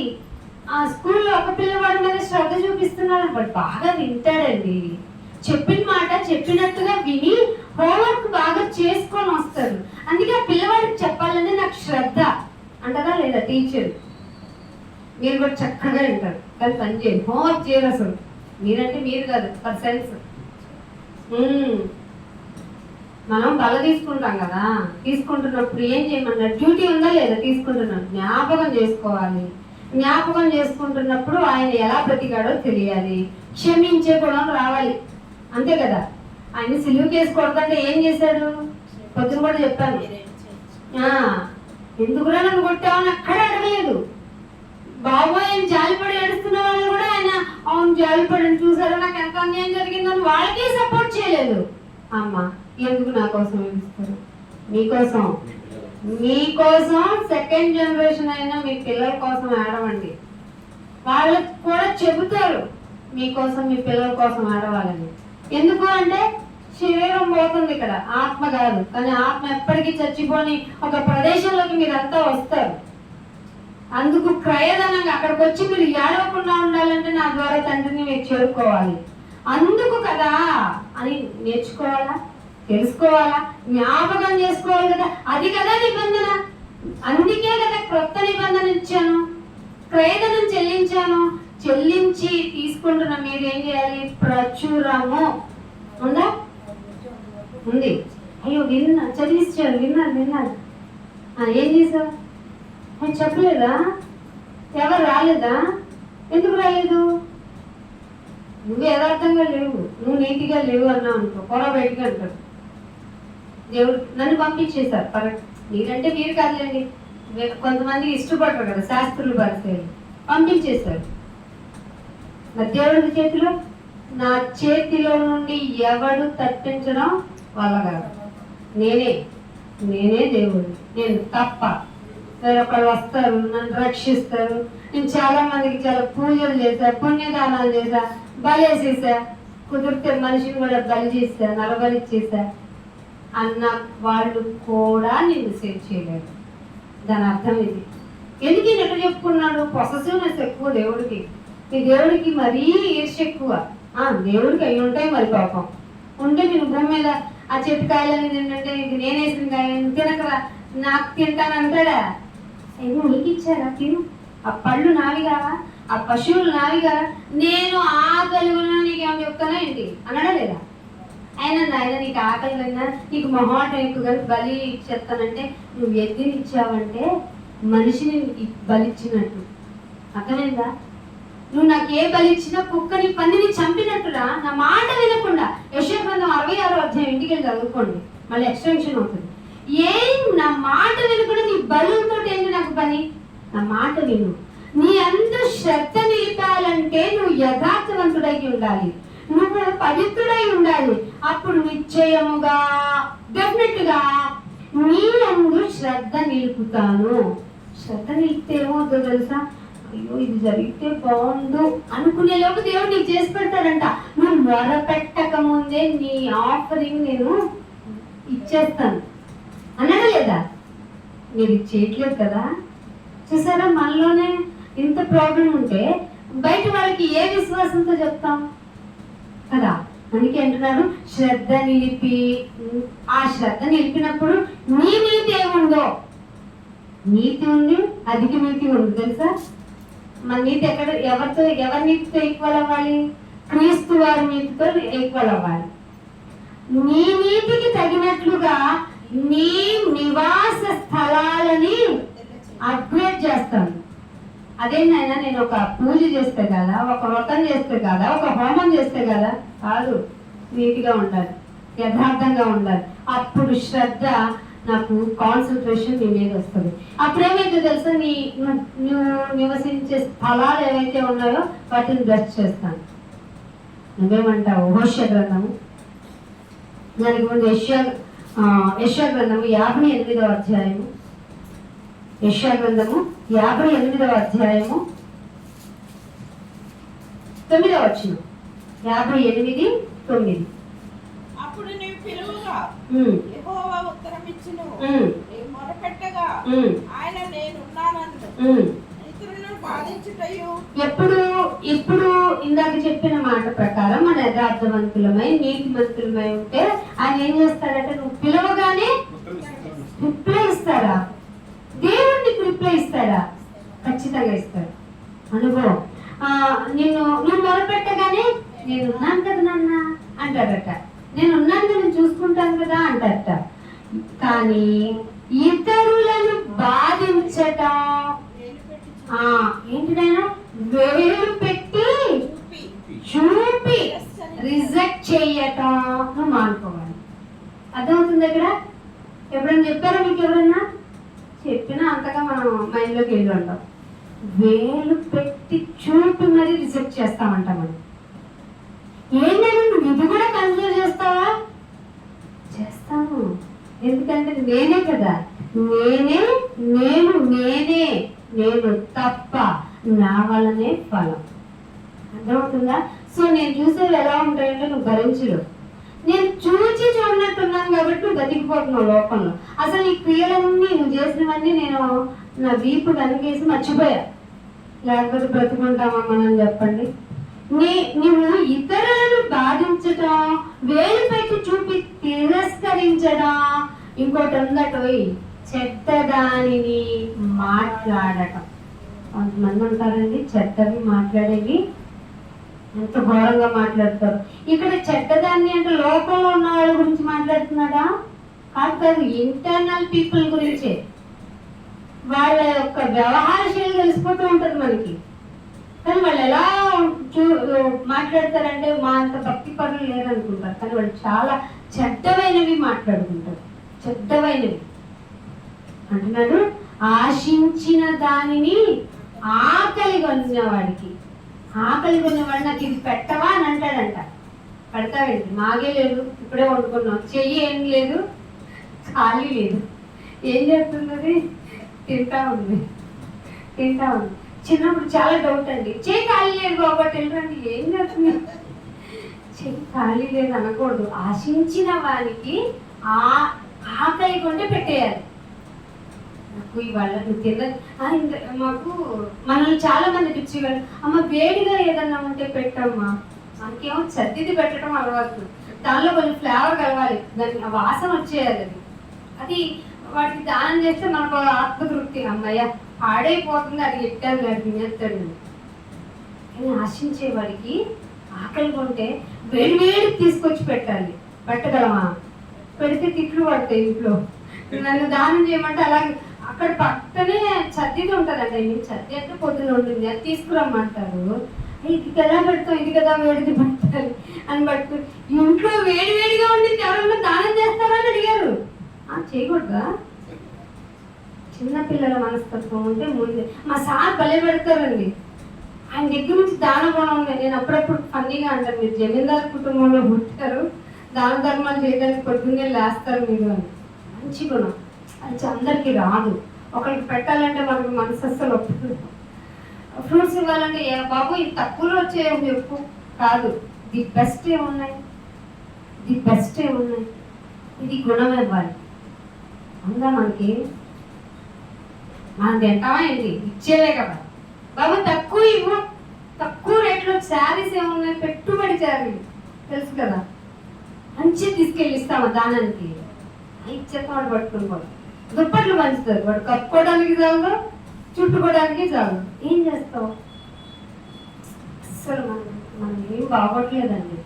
S1: ఆ స్కూల్లో ఒక పిల్లవాడి మీద శ్రద్ధ చూపిస్తున్నారు, వాడు బాగా వింటాడండి. చెప్పిన మాట చెప్పినట్టుగా విని హోంవర్క్ బాగా చేసుకొని వస్తారు. అందుకే ఆ పిల్లవాడికి చెప్పాలంటే నాకు శ్రద్ధ అంటదా లేదా టీచర్? మీరు కూడా చక్కగా వింటారు కానీ పని చేయండి, హోంవర్క్ చేయరు అసలు. మీరంటే మీరు కాదు, పర్సన్స్. మనం బల తీసుకుంటాం కదా, తీసుకుంటున్నప్పుడు ఏం చేయమన్నారు? డ్యూటీ ఉందా లేదా? తీసుకుంటున్నాం, జ్ఞాపకం చేసుకోవాలి. జ్ఞాపకం చేసుకుంటున్నప్పుడు ఆయన ఎలా బ్రతికాడో తెలియాలి, క్షమించే గుణం రావాలి. అంతే కదా. ఆయన సిలువు కేసుకోవద్దంటే ఏం చేశాడు? పొద్దున కూడా చెప్పాను, ఎందుకురా నన్ను కొట్టావని అక్కడే అడగలేదు. బాబోయ్ ఆయన జాలిపడి ఏడుస్తున్న వాళ్ళు కూడా ఆయన అవును జాలిపడి చూసారా నాకు ఎంత అన్యాయం జరిగిందని వాళ్ళకే సపోర్ట్ చేయలేదు. అమ్మ ఎందుకు నా కోసం ఏడుస్తారు? మీకోసం సెకండ్ జనరేషన్ అయినా మీ పిల్లల కోసం ఏడవండి. వాళ్ళకి కూడా చెబుతారు మీకోసం మీ పిల్లల కోసం ఏడవాలని. ఎందుకు అంటే శరీరం పోతుంది ఇక్కడ, ఆత్మ కాదు. కానీ ఆత్మ ఎప్పటికీ చచ్చిపోని ఒక ప్రదేశంలోకి మీరంతా వస్తారు. అందుకు క్రయధనంగా అక్కడికి వచ్చి మీరు ఏడవకుండా ఉండాలంటే నా ద్వారా తండ్రిని మీరు చేరుకోవాలి. అందుకు కదా అని నేర్చుకోవాలా, తెలుసుకోవాలా, జ్ఞాపకం చేసుకోవాలి కదా. అది కదా నిబంధన. అందుకే కదా క్రొత్త నిబంధన ఇచ్చాను, క్రయధనం చెల్లించాను. చెల్లించి తీసుకుంటున్న మీరు ఏం చేయాలి? ప్రచురము ఉందా? ఉంది. అయ్యో చదివించారు, విన్నారు. ఏం చేసావు? చెప్పలేదా? ఎవరు రాలేదా? ఎందుకు రాలేదు? నువ్వు యథార్థంగా లేవు, నువ్వు నీతిగా లేవు అన్నావు అనుకో, పొర బయటికి అంటారు. దేవుడు నన్ను పంపించేశారు. మీరంటే మీరు కాదులేండి, కొంతమంది ఇష్టపడరు కదా శాస్త్రులు పరిచయాలు, పంపించేశారు. నా దేవుడి చేతిలో, నా చేతిలో నుండి ఎవడు తప్పించడం వల్ల కాదు. నేనే దేవుడు, నేను తప్ప వేరొకళ్ళు వస్తారు, నన్ను రక్షిస్తారు. నేను చాలా మందికి చాలా పూజలు చేశా, పుణ్యదానాలు చేశా, బలేసేసా, కుదిరితే మనిషిని కూడా బలి చేశా, నలబలి చేశా అన్న వాళ్ళు కూడా నిన్ను సేవ్ చేయలేరు. దాని అర్థం ఇది. ఎందుకు ఈయన ఎట్లా చెప్పుకున్నాడు? పొసెసివ్నెస్ ఎక్కువ దేవుడికి. ఈ దేవుడికి మరీ ఈర్ష్య ఎక్కువ. దేవుడికి అవి ఉంటాయి మరి పాపం. ఉంటే నేను భూమి మీద ఆ చెట్టు కాయలని తింటే ఇది నేనేసిన కాయని తినకరా, నాకు తింటానంటాడా? ఏమో నీకు ఇచ్చారా, తిను. ఆ పళ్ళు నావి కావా, ఆ పశువులు నావి కావా? నేను ఆకలి ఉన్నా నీకేమో చెప్తానా ఏంటి అన్నాడా లేదా? ఆయన నీకు ఆకలి కన్నా నీకు మొహాటం ఎక్కువ కానీ బలి ఇచ్చేస్తానంటే నువ్వు ఎద్దుని ఇచ్చావంటే మనిషిని బలిచ్చినట్టు. అర్థమైందా? నువ్వు నాకు ఏ బలి ఇచ్చినా కుక్కని పందిని చంపినట్టురా, నా మాట వినకుండా. యెషయా గ్రంథం 66వ అధ్యాయం ఇంటికి వెళ్ళి చదువుకోండి, మళ్ళీ ఎక్స్టెన్షన్ అవుతుంది. నా మాట వినకుండా నీ బలులతో ఏంటి నాకు పని? నా మాట విను. నీ అందు శ్రద్ధ నిలిపాలంటే నువ్వు యథార్థవంతుడై ఉండాలి, నువ్వు పవిత్రుడై ఉండాలి. అప్పుడు నిశ్చయముగా డెఫినెట్ గా నీ అందు శ్రద్ధ నిలుపుతాను. శ్రద్ధ నిలిపితే ఏమవుతుందో తెలుసా? అయ్యో ఇది జరిగితే బాగుండు అనుకునే లోపు దేవుడు నీకు చేసి పెడతాడంట. నువ్వు మొరపెట్టక ముందే నీ ఆఫరింగ్ నేను ఇచ్చేస్తాను అన్నాడా లేదా? మీరు చేయట్లేదు కదా. చూసారా, మనలోనే ఇంత ప్రాబ్లం ఉంటే బయట వాళ్ళకి ఏ విశ్వాసంతో చెప్తాం కదా. అందుకే అంటున్నాను, శ్రద్ధ నిలిపి. ఆ శ్రద్ధ నిలిపినప్పుడు నీ నీతి ఏముందో, నీతి ఉంది, అధిక నీతి ఉంది తెలుసా. మన నీతి ఎవరి నీతితో ఈక్వల్ అవ్వాలి? క్రీస్తు వారి నీతితో ఈక్వల్ అవ్వాలి. నీ నీతికి తగినట్లుగా నీ నివాస స్థలాలని అప్గ్రేడ్ చేస్తాను. అదేంటైనా నేను ఒక పూజ చేస్తే కదా, ఒక వ్రతం చేస్తే కదా, ఒక హోమం చేస్తే కదా కాదు. నీట్గా ఉండాలి, యథార్థంగా ఉండాలి. అప్పుడు శ్రద్ధ, నాకు కాన్సన్ట్రేషన్ నీ మీద వస్తుంది. అప్పుడేమైతే తెలుసా, నువ్వు నివసించే స్థలాలు ఏవైతే ఉన్నాయో వాటిని బ్లెస్ చేస్తాను. నువ్వేమంటావు? హోషేయ గ్రంథము, దానికి ముందు యెషయా గ్రంథము 58వ అధ్యాయము, యెషయా గ్రంథము 58వ అధ్యాయము 9వ వచనం. 58:9.
S2: అప్పుడు నీవు పిలువగా యెహోవా ఉత్తరమిచ్చును, నీవు మొరపెట్టగా ఆయన నేనున్నానన్ను. ఇతరులను బాధించుటయు. ఇప్పుడు ఇందాక చెప్పిన మాట ప్రకారం మన యథార్థవంతులమై నీతిమంతులమై ఉంటే ఆయన ఏం చేస్తాడంటే, నువ్వు పిలవగానే రిప్లై ఇస్తాడా? దేవుడిని రిప్లై ఇస్తాడా? ఖచ్చితంగా ఇస్తాడు. అనుభవం. నువ్వు మొరపెట్టగానే నేనున్నాను కదా నాన్న అంటాడట. నేనున్నాను కదా, నేను చూసుకుంటాను కదా అంటారట. కానీ ఇతరులను బాధించటం ఏంటిదైనా వేలు పెట్టి చూపి రిజెక్ట్ చేయటం నువ్వు మానుకోవాలి. అర్థమవుతుంది ఇక్కడ? ఎప్పుడైనా చెప్పారా మీకు? ఎవరన్నా చెప్పినా అంతగా మనం మైండ్లోకి వెళ్ళి ఉంటాం. వేలు పెట్టి చూపి మరి రిజెక్ట్ చేస్తామంట మనం. ఏంటంటే నువ్వు ఇది కూడా కన్సిడర్ చేస్తావా? చేస్తాను. ఎందుకంటే నేనే కదా, నేను తప్ప నా వల్లనే ఫలం. అర్థమవుతుందా? సో నేను చూసేవి ఎలా ఉంటాయంటే నువ్వు భరించడు. నేను చూడనట్టున్నాను కాబట్టి నువ్వు బతికిపోతున్నావు లోకంలో. అసలు ఈ క్రియలన్నీ నువ్వు చేసినవన్నీ నేను నా వీపు వెనకేసి మర్చిపోయా. లేకపోతే బ్రతుకుంటామా మనం చెప్పండి? నువ్వు ఇతరులను బాధించడం, వేలు పెట్టి చూపి తిరస్కరించడం, ఇంకోటి ఉందటోయ్ చెడ్డదానిని మాట్లాడటం. కొంతమంది ఉంటారండి చెడ్డవి మాట్లాడేవి, ఎంత ఘోరంగా మాట్లాడతారు. ఇక్కడ చెడ్డదాన్ని అంటే లోకంలో ఉన్న వాళ్ళ గురించి మాట్లాడుతున్నాడా? కాదు, ఇంటర్నల్ పీపుల్ గురించే. వాళ్ళ యొక్క వ్యవహార శైలి తెలిసిపోతూ ఉంటుంది మనకి. కానీ వాళ్ళు ఎలా మాట్లాడతారంటే మా అంత భక్తి పనులు లేదనుకుంటారు, కానీ వాళ్ళు చాలా చెడ్డమైనవి మాట్లాడుకుంటారు. చెడ్డమైనవి అంటున్నాడు, ఆశించిన దానిని ఆకలి కొన్న వాడికి. ఆకలి కొన్నవాడు నాకు ఇది పెట్టవా అని అంటాడంట. పెడతావేంటి? మాగే లేదు, ఇప్పుడే వండుకున్నాం, చెయ్యి ఏం లేదు, ఖాళీ లేదు, ఏం చేస్తున్నది? తింటా ఉంది. చిన్నప్పుడు చాలా డౌట్ అండి, చెయ్యి ఖాళీ లేదు కాబట్టి వెళ్ళండి, ఏం చేస్తుంది? చెయ్యి ఖాళీ లేదు అనకూడదు. ఆశించిన వానికి ఆకలి కొంటే పెట్టేయాలి. నాకు ఇవాళ నువ్వు తిన్నది మాకు మనల్ని చాలా మంది పిచ్చిగారు, అమ్మ వేడిగా ఏదన్నా ఉంటే పెట్టమ్మా. మనకేమో సర్దిది పెట్టడం అలవాటు, దానిలో కొంచెం ఫ్లేవర్ కలవాలి, దానికి వాసన వచ్చేయాలి. అది వాటికి దానం చేస్తే మనకు ఆత్మతృప్తి, అమ్మయ్య పాడైపోతుంది, అది ఎట్టాను కాదు తినేస్తాడు. కానీ ఆశించే వాడికి ఆకలి కొంటే వేడి తీసుకొచ్చి పెట్టాలి. పెట్టగలమా? పెడితే తిట్లు పడతాయి ఇంట్లో. నన్ను దానం చేయమంటే అలాగే అక్కడ పక్కనే చద్దిది ఉంటుందండి. చద్ది అంటే పొద్దున ఉంటుంది, అది తీసుకురమ్మంటారు. ఇది ఎలా పెడతాం, ఇది కదా వేడిది పెట్టాలి అని పట్టుకుని ఇంట్లో వేడిగా ఉండింది ఎవరైనా దానం చేస్తారా అని అడిగారు. చేయకూడదా? చిన్నపిల్లల మనస్తత్వం ఉంటే ముందే మా సార్ భలే పెడతారండి. ఆయన దగ్గర నుంచి దాన గుణం ఉంది. నేను అప్పుడప్పుడు ఫన్నీగా అంటాను, మీరు జమీందారు కుటుంబంలో పుట్టారు, దాన ధర్మాలు చేయడానికి పొద్దున్నే లేస్తారు మీరు అని. మంచి గుణం, అది అందరికీ రాదు. ఒకరికి పెట్టాలంటే మనకు మనసు అస్సలు ఒప్పుతుంది. ఫ్రూట్స్ ఇవ్వాలంటే బాబు ఇది తక్కువలో వచ్చేవి ఎక్కువ కాదు, ది బెస్ట్ ఏమున్నాయి, ఇది గుణం ఇవ్వాలి. ఉందా మనకి? మనం తింటామా ఏంటి? ఇచ్చేవే కదా బాబు, తక్కువ ఇవ్వు. తక్కువ రేట్లో శారీస్ ఏమున్నాయి, పెట్టుబడి శారీలు తెలుసు కదా, మంచిగా తీసుకెళ్ళి ఇస్తామా దానానికి? ఇచ్చేత వాడు పట్టుకుని పోదు. దుప్పట్లు పంచుతారు, వాడు కప్పుకోవడానికి చాలు, చుట్టుకోవడానికి చాలు. ఏం చేస్తావు? అసలు మనం ఏం బాగోట్లేదండి.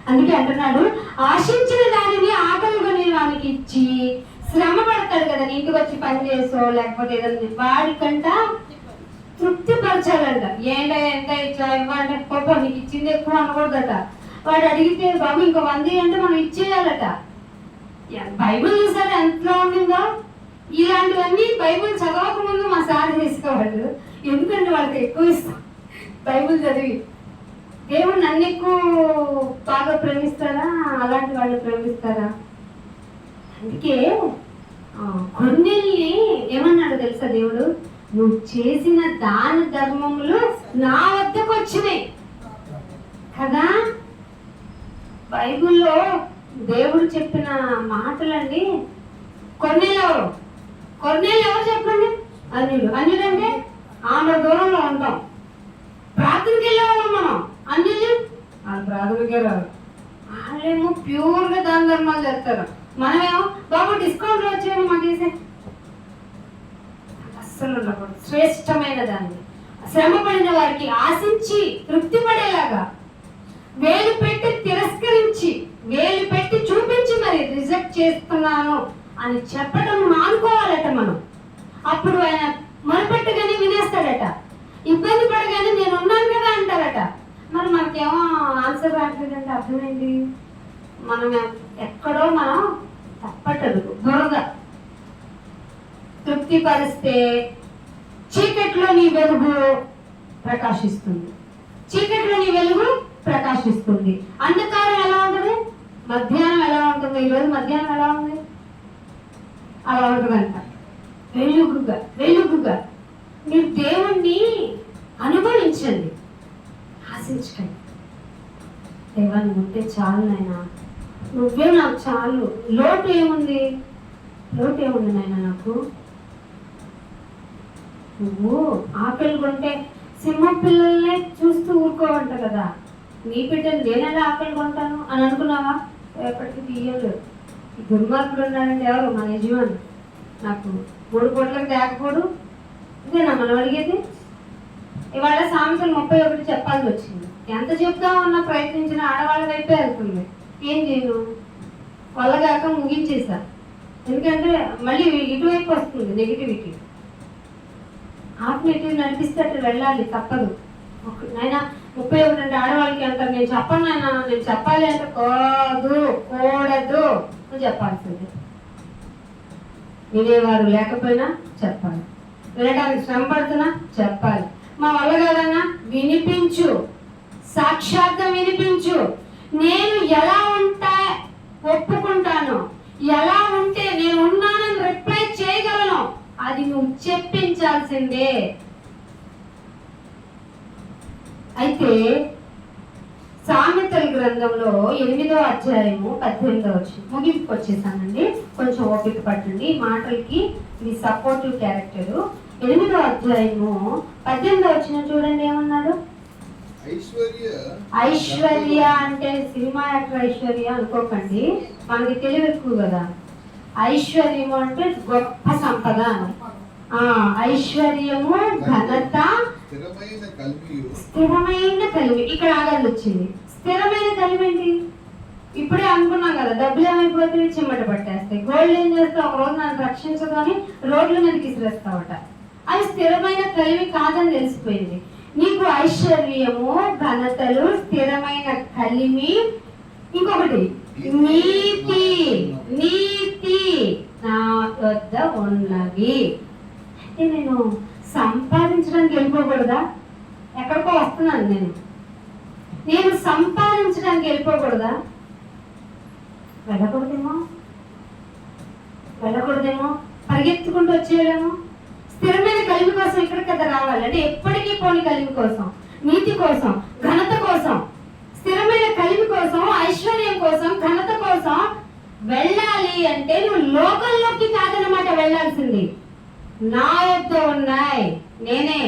S2: అందుకే అంటున్నాడు, ఆశించిన దానిని ఆకలి కొనే వానికి ఇచ్చి శ్రమ పడతాడు కదా, ఇంటికి వచ్చి పని చేసో లేకపోతే ఏదైనా వాడికంట తృప్తిపరచాలంట. ఎంత ఇవ్వాలంటే పాప నీకు ఇచ్చింది ఎక్కువ అనకూడదట. వాడు అడిగితే బాబు ఇంకో 100 అంటే మనం ఇచ్చేయాలట. బైబిల్ చూసారు ఎంతలో ఉండిందో. ఇలాంటివన్నీ బైబిల్ చదవక ముందు మా సార్ చేసుకోవాలి. ఎందుకంటే వాళ్ళకి ఎక్కువ ఇస్తాం బైబిల్ చదివి. దేవుడు నన్ను ఎక్కువ బాగా ప్రేమిస్తారా, అలాంటి వాళ్ళు ప్రేమిస్తారా? అందుకే కొన్నిల్ని ఏమన్నాడు తెలుసా దేవుడు, నువ్వు చేసిన దాన ధర్మములు నా వద్దకు వచ్చినాయి కదా. బైబిల్లో దేవుడు చెప్పిన మాటలండి. కొన్నేళ్ళు ఎవరు చెప్పండి? అన్యులంటే ఆమె దూరంలో ఉంటాం, ప్రార్థనకి వెళ్ళేవాళ్ళం మనం. అన్యులు వాళ్ళు ప్రార్థనకే రారు, వాళ్ళేమో ప్యూర్గా దాన ధర్మాలు చేస్తారు. మనమేమో బాబు డిస్కౌంట్లో వచ్చేమో మాకు వేసే. అస్సలు ఉండకూడదు. శ్రేష్టమైన దాన్ని శ్రమ పడిన వారికి ఆశించి తృప్తి పడేలాగా వేలు పెట్టి తిరస్కరించి, వేలు పెట్టి చూపించి మరి రిజెక్ట్ చేస్తున్నాను అని చెప్పడం మానుకోవాలట మనం. అప్పుడు ఆయన మొరపెట్టగానే వినేస్తాడట, ఇబ్బంది పడగానే నేను ఉన్నాను కదా అంటారట. మరి మనకేమో ఆన్సర్ రావట్లేదంటే అర్థమైంది, మనం ఎక్కడో మనం తప్పటదు. బురద తృప్తి పరిస్తే చీకట్లో నీ వెలుగు ప్రకాశిస్తుంది. అంధకారం ఎలా ఉంటుంది? మధ్యాహ్నం ఎలా ఉంటుంది? ఈరోజు మధ్యాహ్నం ఎలా ఉంది? అలా ఉంటుందంట. వెలుగుగా మీరు దేవుణ్ణి అనుభవించండి, ఆశించకండి. దేవాన్ని ఉంటే చాలు నాయనా, నువ్వే నాకు చాలు. లోటు ఏముంది నాయన నాకు? నువ్వు ఆకలి కొంటే సింహం పిల్లల్నే చూస్తూ ఊరుకోవంట కదా. నీ బిడ్డను నేనెలా ఆకలి కొంటాను అని అనుకున్నావా? ఎప్పటికీ తీయలేదు. ఈ దుర్మార్గుడు ఉన్నాడంటే ఎవరు? మన యజమాని. నాకు 3 పూటలకు తేకపోడు ఇదేనా మనం అడిగేది? ఇవాళ సామెతలు 31 చెప్పాల్సి వచ్చింది. ఎంత చెప్దామన్నా ప్రయత్నించిన ఆడవాళ్ళ వైపే వెళ్తుంది. ఏం చేయను, వల్లగాక ముగించేసా. ఎందుకంటే మళ్ళీ ఇటువైపు వస్తుంది నెగిటివిటీ. ఆత్మీయత నడిపిస్తే అట్లా వెళ్ళాలి, తప్పదు. నాయన 31 అంటే ఆడవాళ్ళకి అంటారు, నేను చెప్పను నాయన, నేను చెప్పాలి అంటే కాదు, కూడదు అని చెప్పాల్సింది. వినేవారు లేకపోయినా చెప్పాలి, వినడానికి శ్రమ పడుతున్నా చెప్పాలి. మా వల్ల కాదన్నా వినిపించు, సాక్షాత్తం వినిపించు. నేను ఎలా ఉంటా ఒప్పుకుంటాను, ఎలా ఉంటే నేను ఉన్నానని రిప్లై చేయగలను, అది నువ్వు చెప్పించాల్సిందే. అయితే సామెతల గ్రంథంలో 8వ అధ్యాయము 18వ వచనం ముగింపుకి వచ్చేసానండి. కొంచెం ఓపిక పట్టండి. ఈ మాటలకి ఇది సపోర్టివ్ క్యారెక్టర్. 8వ అధ్యాయము 18వ వచనం చూడండి, ఏమన్నాడు? ఐశ్వర్య అంటే సినిమా యాక్టర్ ఐశ్వర్య అనుకోకండి, మనకి తెలివి ఎక్కువ కదా. ఐశ్వర్యము అంటే గొప్ప సంపద అని. ఐశ్వర్యము, ఘనత, స్థిరమైన కలిమి. ఇక్కడ ఆగాలి వచ్చింది. స్థిరమైన కలిమి ఏంటి? ఇప్పుడే అనుకున్నాం కదా, డబ్బులు ఏమైపోతే చిమ్మట పట్టేస్తాయి. గోల్డ్ ఏం చేస్తే ఒక రోజు నన్ను రక్షించదు అని రోడ్ల మీదకి విసిరేస్తావట. అది స్థిరమైన కలిమి కాదని తెలిసిపోయింది. నీకు ఐశ్వర్యము, ఘనతలు, స్థిరమైన కలిమి, ఇంకొకటి నీతి, నీతి నా వద్ద ఉన్నది. అంటే నేను సంపాదించడానికి వెళ్ళిపోకూడదా? ఎక్కడికో వస్తున్నాను నేను సంపాదించడానికి వెళ్ళిపోకూడదా? వెళ్ళకూడదేమో, పరిగెత్తుకుంటూ వచ్చేయలేమో. స్థిరమైన కలిమి కోసం ఇక్కడ కదా రావాలి. అంటే ఎప్పటికీ పోని కలిమి కోసం, నీతి కోసం, ఘనత కోసం, స్థిరమైన కలిమి కోసం, ఐశ్వర్యం కోసం, ఘనత కోసం వెళ్ళాలి అంటే నువ్వు లోకంలోకి కాదనమాట వెళ్ళాల్సింది. నా యొద్ద ఉన్నాయి, నేనే,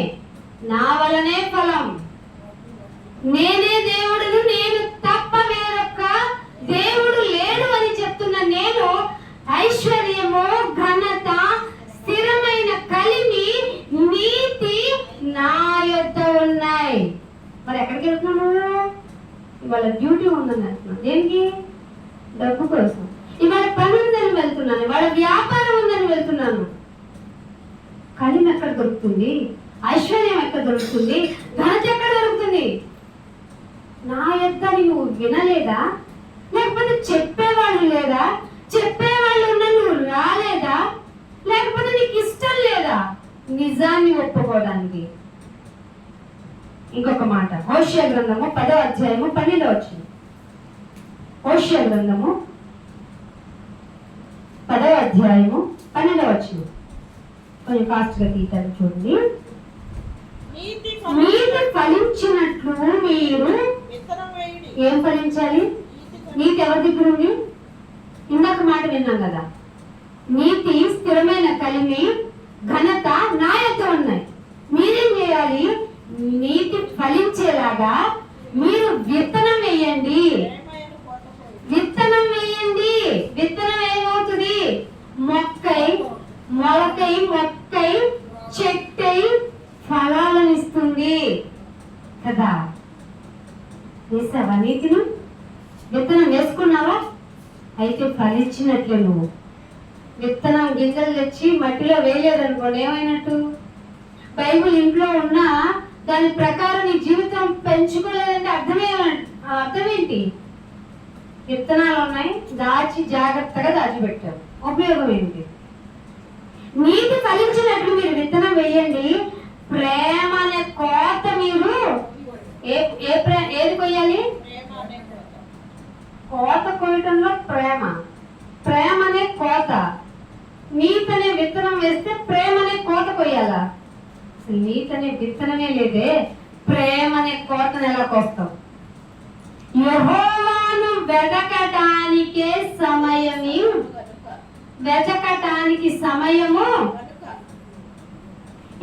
S2: నా వలనే ఫలం, నేనే దేవుడును, నేను తప్ప వేరొక్క దేవుడు లేడు అని చెప్తున్న నేను ఐశ్వర్యము, ఘనత, స్థిరమైన కలిమి, నీతి నా యొద్ద ఉన్నాయి. మరి ఎక్కడికి వెళ్తున్నాను? ఇవాళ డ్యూటీ ఉందని వెళ్తున్నాను. దేనికి? డబ్బు కోసం. ఇవాళ పని ఉందని వెళ్తున్నాను, ఇవాళ వ్యాపారం ఉందని వెళ్తున్నాను. కలిమి ఎక్కడ దొరుకుతుంది? ఐశ్వర్యం ఎక్కడ దొరుకుతుంది? ఘనత ఎక్కడ దొరుకుతుంది? నా యొద్ద నువ్వు వినలేదా? లేకపోతే చెప్పేవాళ్ళు లేదా? చెప్పేవాళ్ళు ఉన్నా నువ్వు రాలేదా? లేకపోతే నీకు ఇష్టం లేదా నిజాన్ని ఒప్పుకోవడానికి? ఇంకొక మాట, హోషేయ గ్రంథము 10వ అధ్యాయము 12వ వచనం. హోషేయ గ్రంథము 10వ అధ్యాయము 12వ వచనం. కొంచెం ఫాస్ట్ గా తీశారు చూడండి. నీతి ఫలించినట్లు మీరు ఏం ఫలించాలి? నీతి ఎవరి దగ్గర ఉంది? ఇందాక మాట విన్నాం కదా, నీతి, స్థిరమైన కలిమి, ఘనత నా యొక్క ఉన్నాయి. మీరేం చేయాలి? నీతి ఫలించేలాగా మీరు విత్తనం వేయండి. విత్తనం వేయండి. విత్తనం ఏమవుతుంది? మొక్కై, మొలకై, మొక్కై, చెట్టై ఫలాలను ఇస్తుంది కదా. వేసావా నీతిని? విత్తనం వేసుకున్నావా? అయితే ఫలించినట్లే. నువ్వు విత్తనం గింజలు తెచ్చి మట్టిలో వేయలేదనుకోండి, ఏమైనట్టు? బైబిల్ ఇంట్లో ఉన్నా దాని ప్రకారం నీ జీవితం పెంచుకోలేదంటే అర్థమేంటి? విత్తనాలు ఉన్నాయి, దాచి జాగ్రత్తగా దాచిపెట్టారు, ఉపయోగం ఏంటి? నీతి ఫలించినట్లు మీరు విత్తనం వేయండి. ప్రేమ అనే కోత మీరు ఏది కొయ్యాలి? కోత కొయ్యటంలో ప్రేమ, ప్రేమ అనే కోత. నీతి అనే విత్తనం వేస్తే ప్రేమ అనే కోత కొయ్యాలా? అసలు నీతి అనే విత్తనమే లేదే, ప్రేమ అనే కోతను ఎలా కోస్తావు? యెహోవాను వెతకటానికే సమయము, వెతకటానికి సమయము,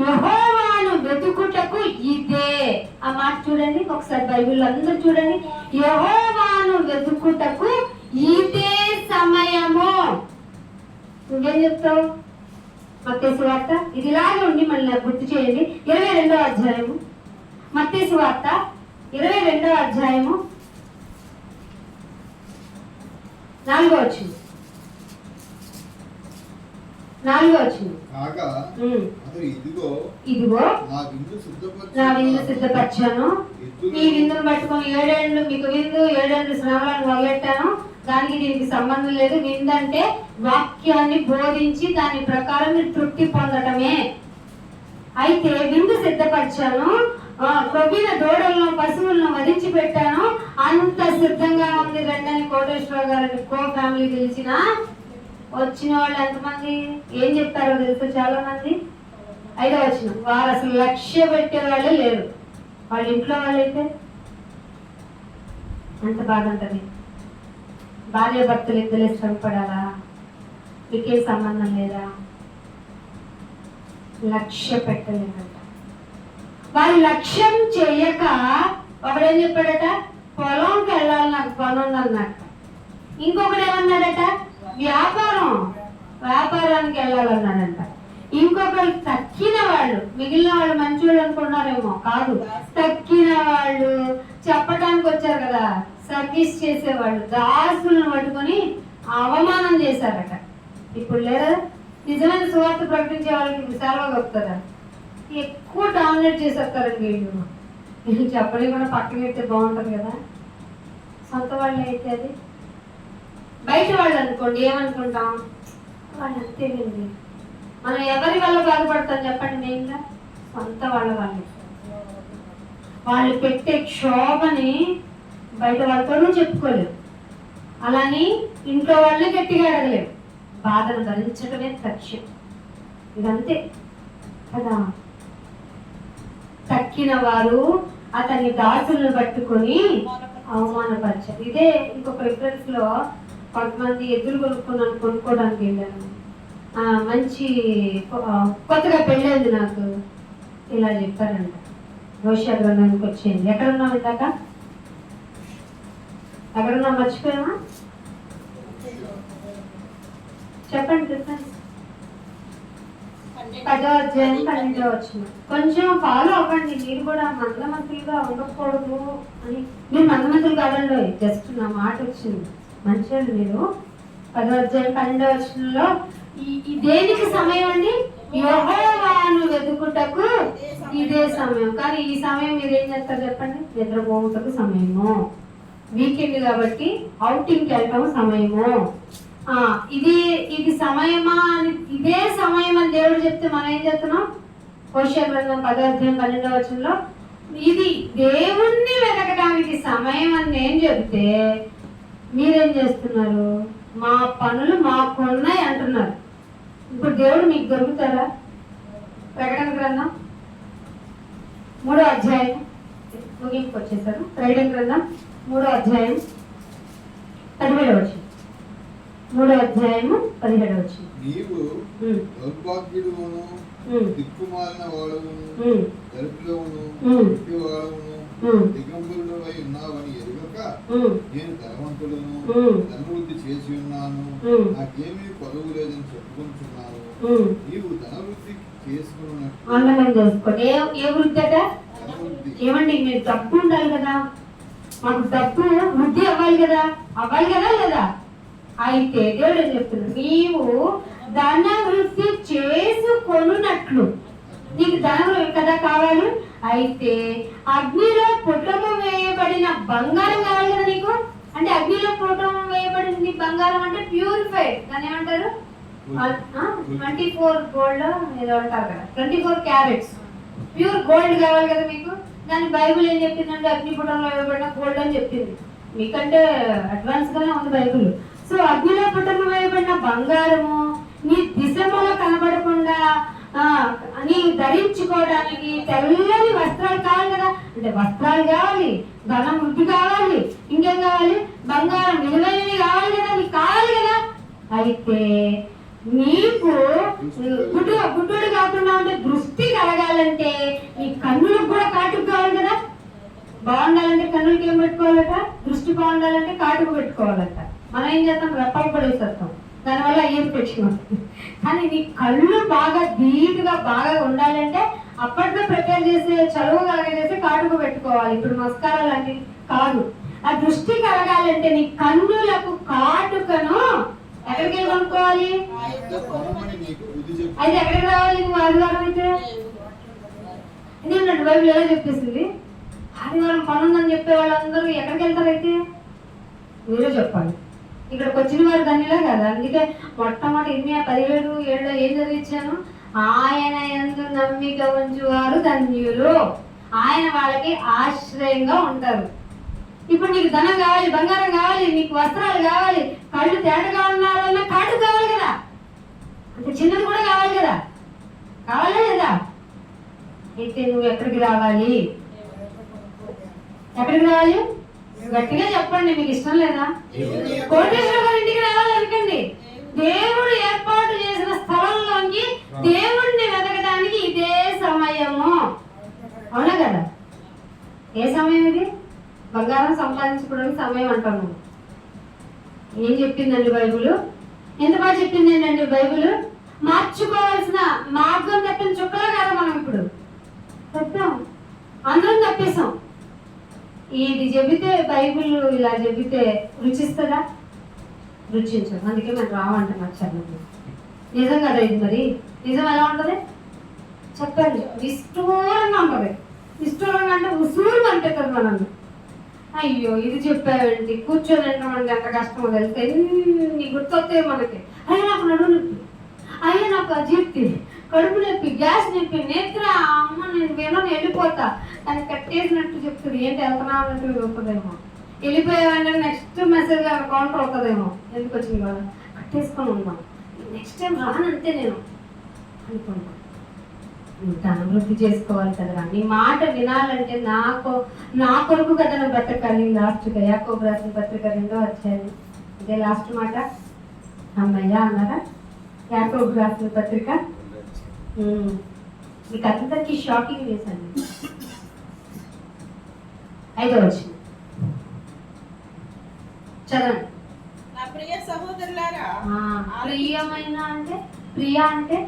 S2: యెహోవాను వెతుకుటకు ఇదే. ఆ మాట చూడండి ఒకసారి, బైబిల్ అందరూ చూడండి. యెహోవాను వెతుకుటకు ఇదే సమయము. నువ్వేం చెప్తావు? మత్తయి సువార్త ఇది ఇలాగే ఉండి మళ్ళీ నాకు గుర్తు చేయండి. 22వ అధ్యాయము, మత్తయి సువార్త 22వ అధ్యాయము 4వ వచనం.
S3: కాగా అతడు ఇదిగో నా విందు
S2: సిద్ధపరిచాను, ఈ విందును పట్టుకొని 7 ఏళ్ళు మీకు విందు, 7 ఏళ్ళు శ్రమలను మొదలెట్టాను. దానికి దీనికి సంబంధం లేదు. విందు అంటే వాక్యాన్ని బోధించి దాని ప్రకారం మీరు తృప్తి పొందటమే. అయితే విందు సిద్ధపరిచాను, కొవ్విన దూడలను పశువులను వధించి పెట్టాను, అంత సిద్ధంగా ఉంది రండని కోటేశ్వర గారిని కో ఫ్యామిలీ పిలిచిన వచ్చిన వాళ్ళు ఎంతమంది ఏం చెప్తారో తెలుసు చాలా మంది. 5వ వచనం, వారు అసలు లక్ష్య పెట్టే వాళ్ళే లేరు. వాళ్ళ ఇంట్లో వాళ్ళైతే అంత బాగా ఉంటుంది. భార్య భర్తలు ఇద్దరు శ్రమపడాలా? మీకేం సంబంధం లేదా? లక్ష్య పెట్టలేదంట. వారి లక్ష్యం చేయక ఒకడేం చెప్పాడట, పొలంకి వెళ్ళాలి నాకు పని ఉందన్నట్ట. ఇంకొకడు ఏమన్నాడట, వ్యాపారానికి వెళ్ళాలన్నాడంట. ఇంకొకరు తక్కిన వాళ్ళు, మిగిలిన వాళ్ళు మంచి వాళ్ళు అనుకున్నారేమో, కాదు, తక్కిన వాళ్ళు చెప్పడానికి వచ్చారు కదా, సర్వీస్ చేసేవాళ్ళు దాసులను పట్టుకొని అవమానం చేశారట. ఇప్పుడు లేదా నిజమైన సువార్త ప్రకటించే వాళ్ళకి సెలవు కప్పుతారా? ఎక్కువ డామినేట్ చేసేస్తారండి వీళ్ళు. చెప్పని కూడా పక్కన పెడితే బాగుంటుంది కదా. సొంత వాళ్ళు అయితే అది, బయట వాళ్ళు అనుకోండి ఏమనుకుంటాం, వాళ్ళు అంతేనండి, మనం ఎవరి వల్ల బాధపడతాం చెప్పండి? మెయిన్గా సొంత వాళ్ళు పెట్టే క్షోభని బయట వాళ్ళతోనూ చెప్పుకోలేరు, అలాని ఇంట్లో వాళ్ళని గట్టిగా అడగలేరు. బాధను భరించడమే లక్ష్యం. ఇదంతే కదా. తక్కిన వారు అతని దాసులను పట్టుకొని అవమానపరిచారు. ఇదే ఇంకొక రిఫరెన్స్ లో కొంతమంది ఎద్దులు కొనుక్కోవడానికి వెళ్ళాను, మంచి కొత్తగా పెళ్ళేది నాకు ఇలా చెప్పారంట. హోషేయ గ్రంథానికి వచ్చింది. ఎక్కడున్నాం ఇందాక? ఎక్కడున్నాం మర్చిపోయామా? చెప్పండి. 10వ అధ్యాయం 12వ వచనం. కొంచెం ఫాలో అవ్వండి. మీరు కూడా మందమతులుగా ఉండకూడదు అని. మీరు మందమతులు కాదండి, జస్ట్ నా మాట వచ్చింది. మంచిగా మీరు 10వ అధ్యాయం 12వ వచనంలో దేనికి సమయం అండి? యెహోవాను వెతుకుటకు ఇదే సమయం. కానీ ఈ సమయం మీరు ఏం చేస్తారు చెప్పండి? నిద్రపోవుటకు సమయము, వీకెండ్ కాబట్టి అవుటింగ్కి వెళ్ళటం సమయము. ఇది సమయమా అని, ఇదే సమయం అని దేవుడు చెప్తే మనం ఏం చేస్తున్నాం? హోషేయ గ్రంథం 10వ అధ్యాయం 12వ వచనంలో ఇది దేవుణ్ణి వెతకడానికి సమయం అని నేను చెప్తే మీరేం చేస్తున్నారు? మా పనులు మాకున్నాయి అంటున్నారు. ఇప్పుడు దేవుడు మీకు దొరుకుతారా? ప్రకటన గ్రంథం 3వ అధ్యాయం ముగింపుకి వచ్చేసారు. ప్రకటన గ్రంథం 3వ అధ్యాయం 17వ వచనం. 3వ అధ్యాయము 17వ వచనం.
S3: నీవు దౌర్భాగ్యుడును, దిక్కుమాలిన వాడవును, దరిద్రుడును, ఇంటివాడవును, దిగంబరుడవై ఉన్నావని ఎరుగక నేను ధనవంతుడును, ధనవృద్ధి చేసి ఉన్నాను, నాకేమీ కొదవు లేదని చెప్పుకుంటున్నాను. నీవు ధనవృద్ధి చేసుకున్నట్టు.
S2: ఏ వృద్ధి అట? ఏమండి, మీరు డబ్బు ఉండాలి కదా, మాకు డబ్బు వృద్ధి అవ్వాలి కదా లేదా? అయితే దేవుడు ఏం చెప్తున్నాడు? నీవు ధన వృద్ధి చేసుకొనున్నట్లు. నీకు ధనం కదా కావాలి, అయితే అగ్నిలో పుటము వేయబడిన బంగారం కావాలి కదా నీకు. అంటే అగ్నిలో పుటము వేయబడింది బంగారం అంటే ప్యూరిఫైడ్, దాన్ని ఏమంటారు? 24 గోల్డ్ ఏదో అంటారు కదా, 24 క్యారెట్స్ ప్యూర్ గోల్డ్ కావాలి కదా మీకు. దాని బైబుల్ ఏం చెప్పిందంటే అగ్నిపుటంలో వేయబడిన గోల్డ్ అని చెప్పింది. మీకంటే అడ్వాన్స్ గానే ఉంది బైబుల్. సో అగ్నిలో పుటము వేయబడిన బంగారము నీ దిశలో కనబడకుండా నీ ధరించుకోవడానికి తెల్లని వస్త్రాలు కావాలి కదా. అంటే వస్త్రాలు కావాలి, ధనం వృద్ధి కావాలి, ఇంకేం కావాలి? బంగారం విలువైనవి కావాలి కదా, నీకు కావాలి కదా. అయితే నీకు గుడ్డుడు కాకుండా ఉంటే దృష్టి కలగాలంటే నీ కన్నులకు కూడా కాటుకు కావాలి కదా. బాగుండాలంటే కన్నులకి ఏం పెట్టుకోవాలట? దృష్టి బాగుండాలంటే కాటుకు పెట్టుకోవాలట. మనం ఏం చేస్తాం? రెప్పలు పడేసేస్తాం దానివల్ల ఇన్ఫెక్షన్ వస్తుంది. కానీ నీ కళ్ళు బాగా ధీటుగా బాగా ఉండాలంటే అప్పట్లో ప్రిపేర్ చేసే చలువ కలగజేసి కాటుకు పెట్టుకోవాలి. ఇప్పుడు మస్కారాలు అంటే కాదు. ఆ దృష్టి కలగాలంటే నీ కన్నులకు కాటుకను ఎక్కడికి వెళ్ళి కొనుక్కోవాలి? అయితే ఎక్కడికి రావాలి? నువ్వు ఆదివారం అయితే ఎందుకంటే బైబిల్ ఎలా చెప్పేసింది? ఆదివారం పనుందని చెప్పే వాళ్ళందరూ ఎక్కడికి వెళ్తారు? అయితే మీరే చెప్పాలి. ఇక్కడికి వచ్చిన వారు ధన్యులే కదా. అందుకే మొట్టమొదటి 17 ఏళ్ళలో ఏం చదివించాను? ఆయన యందు నమ్మిక ఉంచువారు ధన్యులు, ఆయన వాళ్ళకి ఆశ్రయంగా ఉంటారు. ఇప్పుడు నీకు ధనం కావాలి, బంగారం కావాలి, నీకు వస్త్రాలు కావాలి, కళ్ళు తేటగా ఉన్నారన్నా కాటు కావాలి కదా, అంటే చిన్నది కూడా కావాలి కదా, కావాలా లేదా? అయితే నువ్వు ఎక్కడికి రావాలి? ఎక్కడికి రావాలి? గట్టిగా చెప్పండి. మీకు ఇష్టం లేదా? కోటేశ్వర గారి ఇంటికి రావాలి అనుకోండి. దేవుడు ఏర్పాటు చేసిన స్థలంలోకి దేవుడిని వెతకడానికి ఇదే సమయము. అవునా కదా? ఏ సమయం ఇది? బంగారం సంపాదించుకోవడానికి సమయం అంటాము. ఏం చెప్పిందండి బైబుల్? ఎంత బాగా చెప్పింది ఏంటండి బైబుల్? మార్చుకోవాల్సిన మార్గం తప్పిన చుక్కలే కదా మనం ఇప్పుడు తప్పాం, అందరం తప్పేసాం. ఇది చెబితే బైబిల్ ఇలా చెబితే రుచిస్తుందా? రుచించదు. అందుకే మనం రావంట నచ్చాను. నిజం కదా ఇది? మరి నిజం ఎలా ఉంటుంది చెప్పండి? నిష్ఠూరంగా ఉంటుంది. నిష్ఠూరంగా అంటే ఉసూరు అనిపిస్తుంది మనల్ని. అయ్యో ఇది చెప్పావండి, కూర్చొని అంటే ఎంత కష్టమో తెలిస్తే నీ గుర్తొస్తాయి మనకి. అయ్యో నాకు నడుము నొప్పి, అయ్యో నాకు అజీర్తి, కడుపు నొప్పి, గ్యాస్ నొప్పి, నేత్ర అమ్మ నేను వినను వెళ్ళిపోతా అని కట్టేసినట్టు చెప్తుంది. ఏంటి వెళ్తున్నా అన్నట్టు వస్తుందేమో. వెళ్ళిపోయావంటే నెక్స్ట్ మెసేజ్ కౌంటర్ అవుతుందేమో. ఎందుకు వచ్చింది కదా కట్టేసుకొని ఉన్నాం, నెక్స్ట్ టైం రానంతే నేను అనుకుంటాను. తను వృద్ధి చేసుకోవాలి కదరా. నీ మాట వినాలంటే నా కొరకు కదా నువ్వు బ్రతకాలి. లాస్ట్గా యాకోబు రాసిన పత్రిక 2వ అధ్యాయం ఇదే లాస్ట్ మాట. అమ్మయ్యా అన్నారా? యాకోబు రాసిన పత్రిక మీకు అందరికీ షాకింగ్ చేశాను. 5వ వచనం చదవండి.
S4: నా ప్రియ సహోదరులారా,
S2: ప్రియమైన అంటే ప్రియ అంటే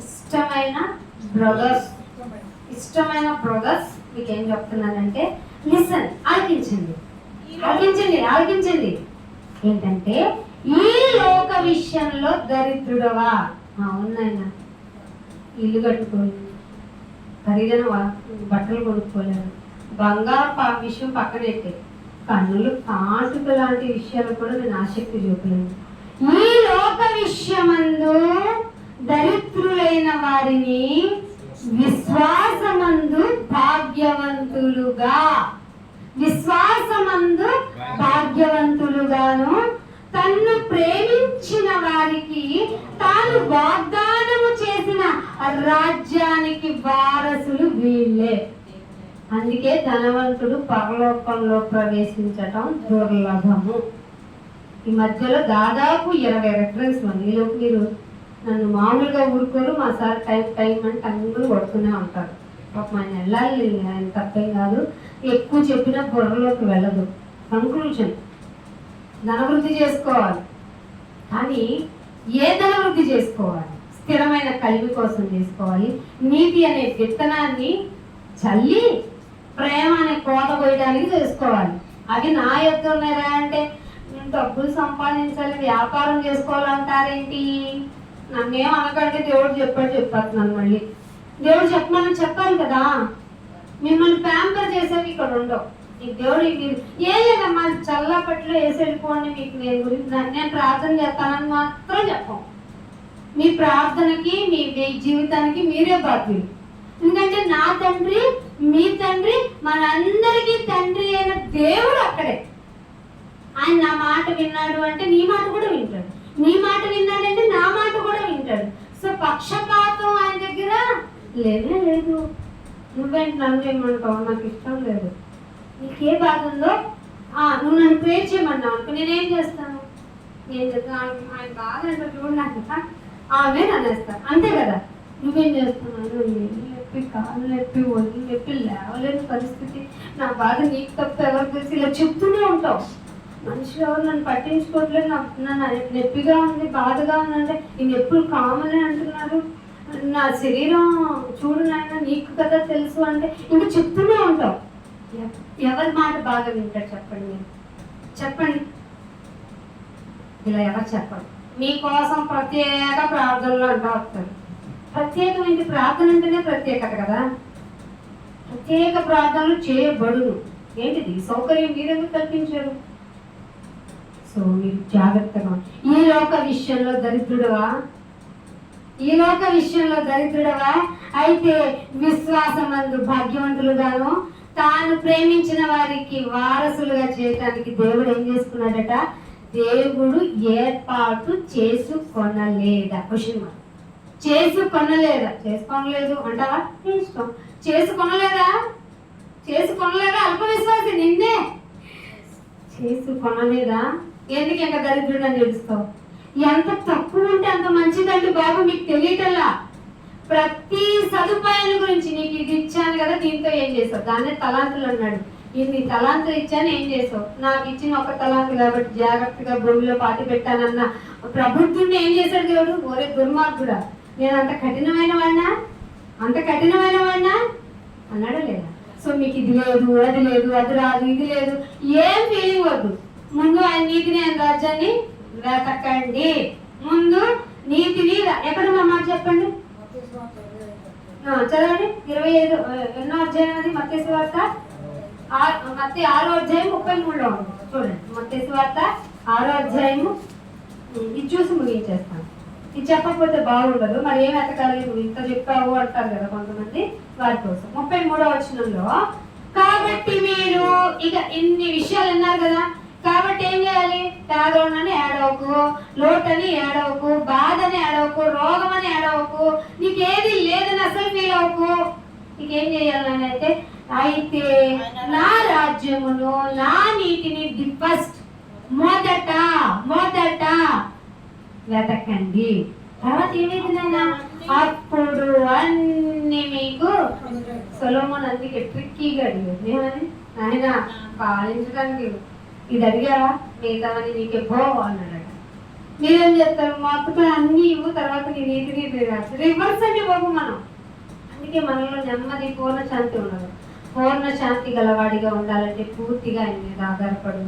S2: ఇష్టమైన బ్రదర్స్, ఇష్టమైన బ్రదర్స్ మీకు ఏం చెప్తున్నానంటే లిసన్, ఆలకించండి, ఆలకించండి, ఆలకించండి. ఏంటంటే ఈ లోక విషయంలో దరిద్రుడవా? అవునైనా ఇల్లు కట్టుకోలేదు, ఖరీదైన బట్టలు కొనుక్కోలేదు, బంగారు విషయం పక్కన పెట్టే కన్నులు కాటుక లాంటి విషయాలు కూడా నేను ఆసక్తి చూపలేదు. ఈ లోక విషయమందు దరిద్రులైన వారిని విశ్వాసమందు భాగ్యవంతులుగా, విశ్వాసమందు భాగ్యవంతులుగాను తన్ను ప్రేమించిన వారికి తాను వాగ్దానము చేసిన రాజ్యానికి వారసులు వీళ్ళే. అందుకే ధనవంతుడు పరలోకంలో ప్రవేశించటం దుర్లభము. ఈ మధ్యలో దాదాపు 20 రెఫరెన్స్లు ఉంది. ఈలోపు మీరు నన్ను మామూలుగా ఊరుకోరు, మా సార్ టైం అంటే అందరూ కొడుతూనే ఉంటారు. పాపం ఆయన వెళ్ళాలి, ఆయన తప్పేం కాదు. ఎక్కువ చెప్పినా బుర్రలోకి వెళ్ళదు. కంక్లూజన్, ధనవృద్ధి చేసుకోవాలి. కానీ ఏ ధనవృద్ధి చేసుకోవాలి? స్థిరమైన కలిమి కోసం చేసుకోవాలి. నీతి అనే విత్తనాన్ని చల్లి ప్రేమ అనే కోత కోయడానికి చేసుకోవాలి. అవి నా యొద్ద ఉన్నారా అంటే డబ్బులు సంపాదించాలి, వ్యాపారం చేసుకోవాలంటారేంటి? నన్నేం అనకంటే దేవుడు చెప్పేస్తున్నాను. మళ్ళీ దేవుడు చెప్పమని చెప్పాలి కదా. మిమ్మల్ని ప్యాంపర్ చేసేవి ఇక్కడ ఉండవు. నీకు దేవుడు ఏం లేదమ్మా చల్లపట్లో వేసి వెళ్ళిపోండి, మీకు నేను గురించి నేను ప్రార్థన చేస్తానని మాత్రం చెప్పం. మీ ప్రార్థనకి మీ జీవితానికి మీరే బాధ్యులు. ఎందుకంటే నా తండ్రి, మీ తండ్రి, మనందరికీ తండ్రి అయిన దేవుడు అక్కడే. ఆయన నా మాట విన్నాడు అంటే నీ మాట కూడా వింటాడు, నీ మాట విన్నాడంటే నా మాట కూడా వింటాడు. సో పక్షపాతం ఆయన దగ్గర లేదే లేదు. నువ్వేంటి నన్ను చేయమంటావు? నాకు ఇష్టం లేదు. నీకే బాధ ఉందో నువ్వు నన్ను ప్రేర్ చేయమన్నావు అనుకో, నేనేం చేస్తాను? నేను చెప్తాను ఆయన బాధ అంటే చూడు నాకు ఆమె అనేస్తాను, అంతే కదా. నువ్వేం చేస్తున్నాను? నొప్పి, కాళ్ళు నొప్పి, ఒళ్ళు నొప్పి, లేవలేని పరిస్థితి, నా బాధ నీకు తప్ప ఎవరు తెలిసి ఇలా చెప్తూనే ఉంటావు. మనుషులు ఎవరు నన్ను పట్టించుకోవట్లేదు, నన్ను నొప్పిగా ఉంది, బాధగా ఉందంటే ఈ నొప్పులు కామనే అంటున్నారు, నా శరీరం చూడు నాయన నీకు కదా తెలుసు అంటే ఇంకా చెప్తూనే ఉంటావు. ఎవరి మాట బాగా వింటారు చెప్పండి? మీరు చెప్పండి. ఇలా ఎవరు చెప్పండి? మీకోసం ప్రత్యేక ప్రార్థనలు అంటూ వస్తారు. ప్రత్యేకమైన ప్రార్థన అంటేనే ప్రత్యేకత కదా. ప్రత్యేక ప్రార్థనలు చేయబడును. ఏంటిది సౌకర్యం మీరెందుకు కల్పించారు? సో మీరు జాగ్రత్తగా. ఈ లోక విషయంలో దరిద్రుడవా? ఈ లోక విషయంలో దరిద్రుడవా? అయితే విశ్వాసమందు భాగ్యవంతులుగాను తాను ప్రేమించిన వారికి వారసులుగా చేయటానికి దేవుడు ఏం చేసుకున్నాడట? దేవుడు ఏర్పాటు చేసుకొనలేదా? Question mark. చేసుకొనలేదా? చేసుకోనలేదు అంటావా? ఇష్టం. చేసుకొనలేదా? చేసుకొనలేదా? అల్ప విశ్వాసి నిన్నే చేసుకొనలేదా? ఎందుకు ఇంకా దరిద్రుడు అని తెలుస్తావు? ఎంత తక్కువ ఉంటే అంత మంచిదంటే బాబు మీకు తెలియటల్లా. ప్రతి సదుపాయం గురించి నీకు ఇది ఇచ్చాను కదా, దీంతో ఏం చేసావు? దాన్నే తలాంతులు అన్నాడు. ఇన్ని తలాంతులు ఇచ్చాను, ఏం చేసావు? నాకు ఇచ్చిన ఒక తలాంతు కాబట్టి జాగ్రత్తగా భూమిలో పాతి పెట్టానన్న ప్రబుద్ధుడిని ఏం చేశాడు దేవుడు? ఒరే దుర్మార్గుడా, నేను అంత కఠినమైన వాడినా, అంత కఠినమైన వాడినా అన్నాడా లేదా? సో మీకు ఇది లేదు, అది లేదు, అది రాదు, ఇది లేదు, ఏం ఫీలింగ్ వద్దు. ముందు ఆయన నీతిని, ఆయన రాజ్యాన్ని వెతకండి. ముందు నీతిని. ఎక్కడ మా మాట చెప్పండి, చదవండి. 25 ఎన్నో అధ్యాయం అది? మత్తయి సువార్త 6వ అధ్యాయం 33లో ఉంది. చూడండి, మత్తయి సువార్త 6వ అధ్యాయము. ఇది చూసి ముగించేస్తాను. ఇది చెప్పకపోతే బాగుండదు. మరి ఏం ఎతకాలి? నువ్వు ఇంత చెప్పావు అంటారు కదా కొంతమంది, వారి కోసం. 33వ వచనంలో, కాబట్టి మీరు ఇక ఇన్ని విషయాలు అన్నారు కదా, కాబట్టి ఏం చేయాలి? పేదోళ్ళని ఏడవకు, లోటని ఏడవకు, బాధని ఏడవకు, రోగం అని ఏడవకు, నీకేది లేదని అసలు ఫీల్ అవ్వకు. నీకేం చేయాలని అయితే నా రాజ్యమును, నా నీతిని ఫస్ట్ మొదట వెతకండి. తర్వాత ఏమైంది నాయన? అప్పుడు అన్ని మీకు. సొలొమోను అందుకే ట్రిక్కీగా అడిగాడు ఏమని? నాయన పాలించడానికి ఇది అడిగావా? మిగతావని నీకే పో అన్నాడట. మీరేం చెప్తారు? మొత్తం అన్ని ఇవ్వు, తర్వాత నీ నీతిని రివర్స్ అంటే బాబు మనం. అందుకే మనలో నెమ్మది, పూర్ణ శాంతి ఉండదు. పూర్ణ శాంతి గలవాడిగా ఉండాలంటే పూర్తిగా ఆయన మీద ఆధారపడు.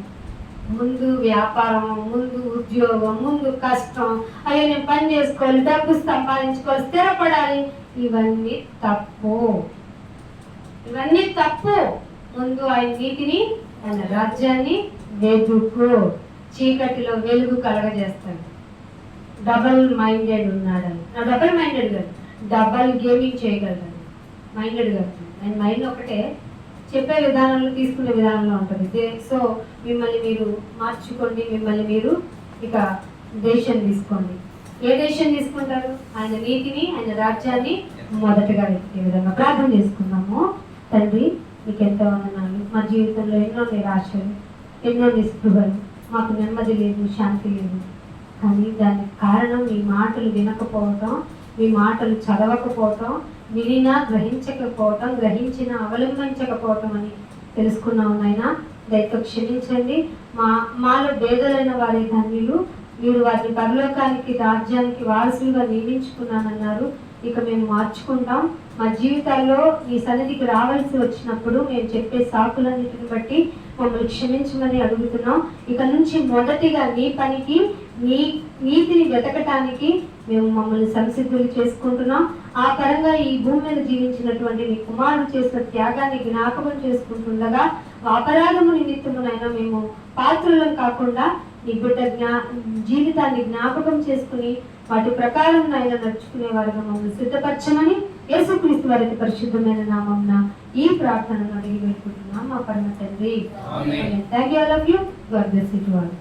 S2: ముందు వ్యాపారం, ముందు ఉద్యోగం, ముందు కష్టం, అయ్యో నేను పని చేసుకోవాలి, డబ్బు సంపాదించుకోవాలి, స్థిరపడాలి, ఇవన్నీ తప్పు. ఇవన్నీ తప్పు. ముందు ఆయన నీతిని, ఆయన రాజ్యాన్ని వెతుకు. చీకటిలో వెలుగు కలగజేస్తాడు. డబల్ మైండెడ్ ఉన్నాడని. డబల్ మైండెడ్ కాదు, డబల్ గేమింగ్ చేయగలడు. మైండెడ్ కాదు. ఆయన మైండ్ ఒకటే, చెప్పే విధానంలో, తీసుకునే విధానంలో ఉంటుంది. సో మిమ్మల్ని మీరు మార్చుకోండి. మిమ్మల్ని మీరు ఇక దేశం తీసుకోండి. ఏ దేశం తీసుకుంటారు? ఆయన నీతిని, ఆయన రాజ్యాన్ని మొదటగా వెతికే విధంగా ప్రార్థన చేసుకున్నాము. తండ్రి మీకు ఎంతో వందనాలు. మా జీవితంలో ఎన్నో నిరాశలు, ఎన్నో నిస్పృహలు, మాకు నెమ్మది లేదు, శాంతి లేదు. కానీ దానికి కారణం మీ మాటలు వినకపోవటం, మీ మాటలు చదవకపోవటం, వినినా గ్రహించకపోవటం, గ్రహించిన అవలంబించకపోవటం అని తెలుసుకున్నాం నాయనా. దయతో క్షమించండి. మాలో భేదలైన వారి ధన్యులు, మీరు వారిని పరలోకానికి, రాజ్యానికి వారసులుగా నియమించుకున్నానన్నారు. ఇక మేము మార్చుకుంటాం. మా జీవితాల్లో ఈ సన్నిధికి రావాల్సి వచ్చినప్పుడు మేము చెప్పే సాకులన్నిటిని బట్టి మమ్మల్ని క్షమించమని అడుగుతున్నాం. ఇక నుంచి మొదటిగా నీ పనికి, నీ నీతిని వెతకటానికి మేము మమ్మల్ని సంసిద్ధులు చేసుకుంటున్నాం. ఆ పరంగా ఈ భూమి మీద జీవించినటువంటి నీ కుమారుడు చేసిన త్యాగాన్ని జ్ఞాపకం చేసుకుంటుండగా అపరాధము నిమిత్తమునైనా మేము పాత్రులం కాకుండా నీ బిడ్డ జీవితాన్ని జ్ఞాపకం చేసుకుని వాటి ప్రకారం ఆయన నడుచుకునే వారిగా మమ్మల్ని సిద్ధపరచమని యేసుక్రీస్తు వారి పరిశుద్ధమైన నామమున ఈ ప్రార్థనను అడిగి వేడుకుంటున్నాం మా పరమ తండ్రి. Thank you all of you. God bless you all.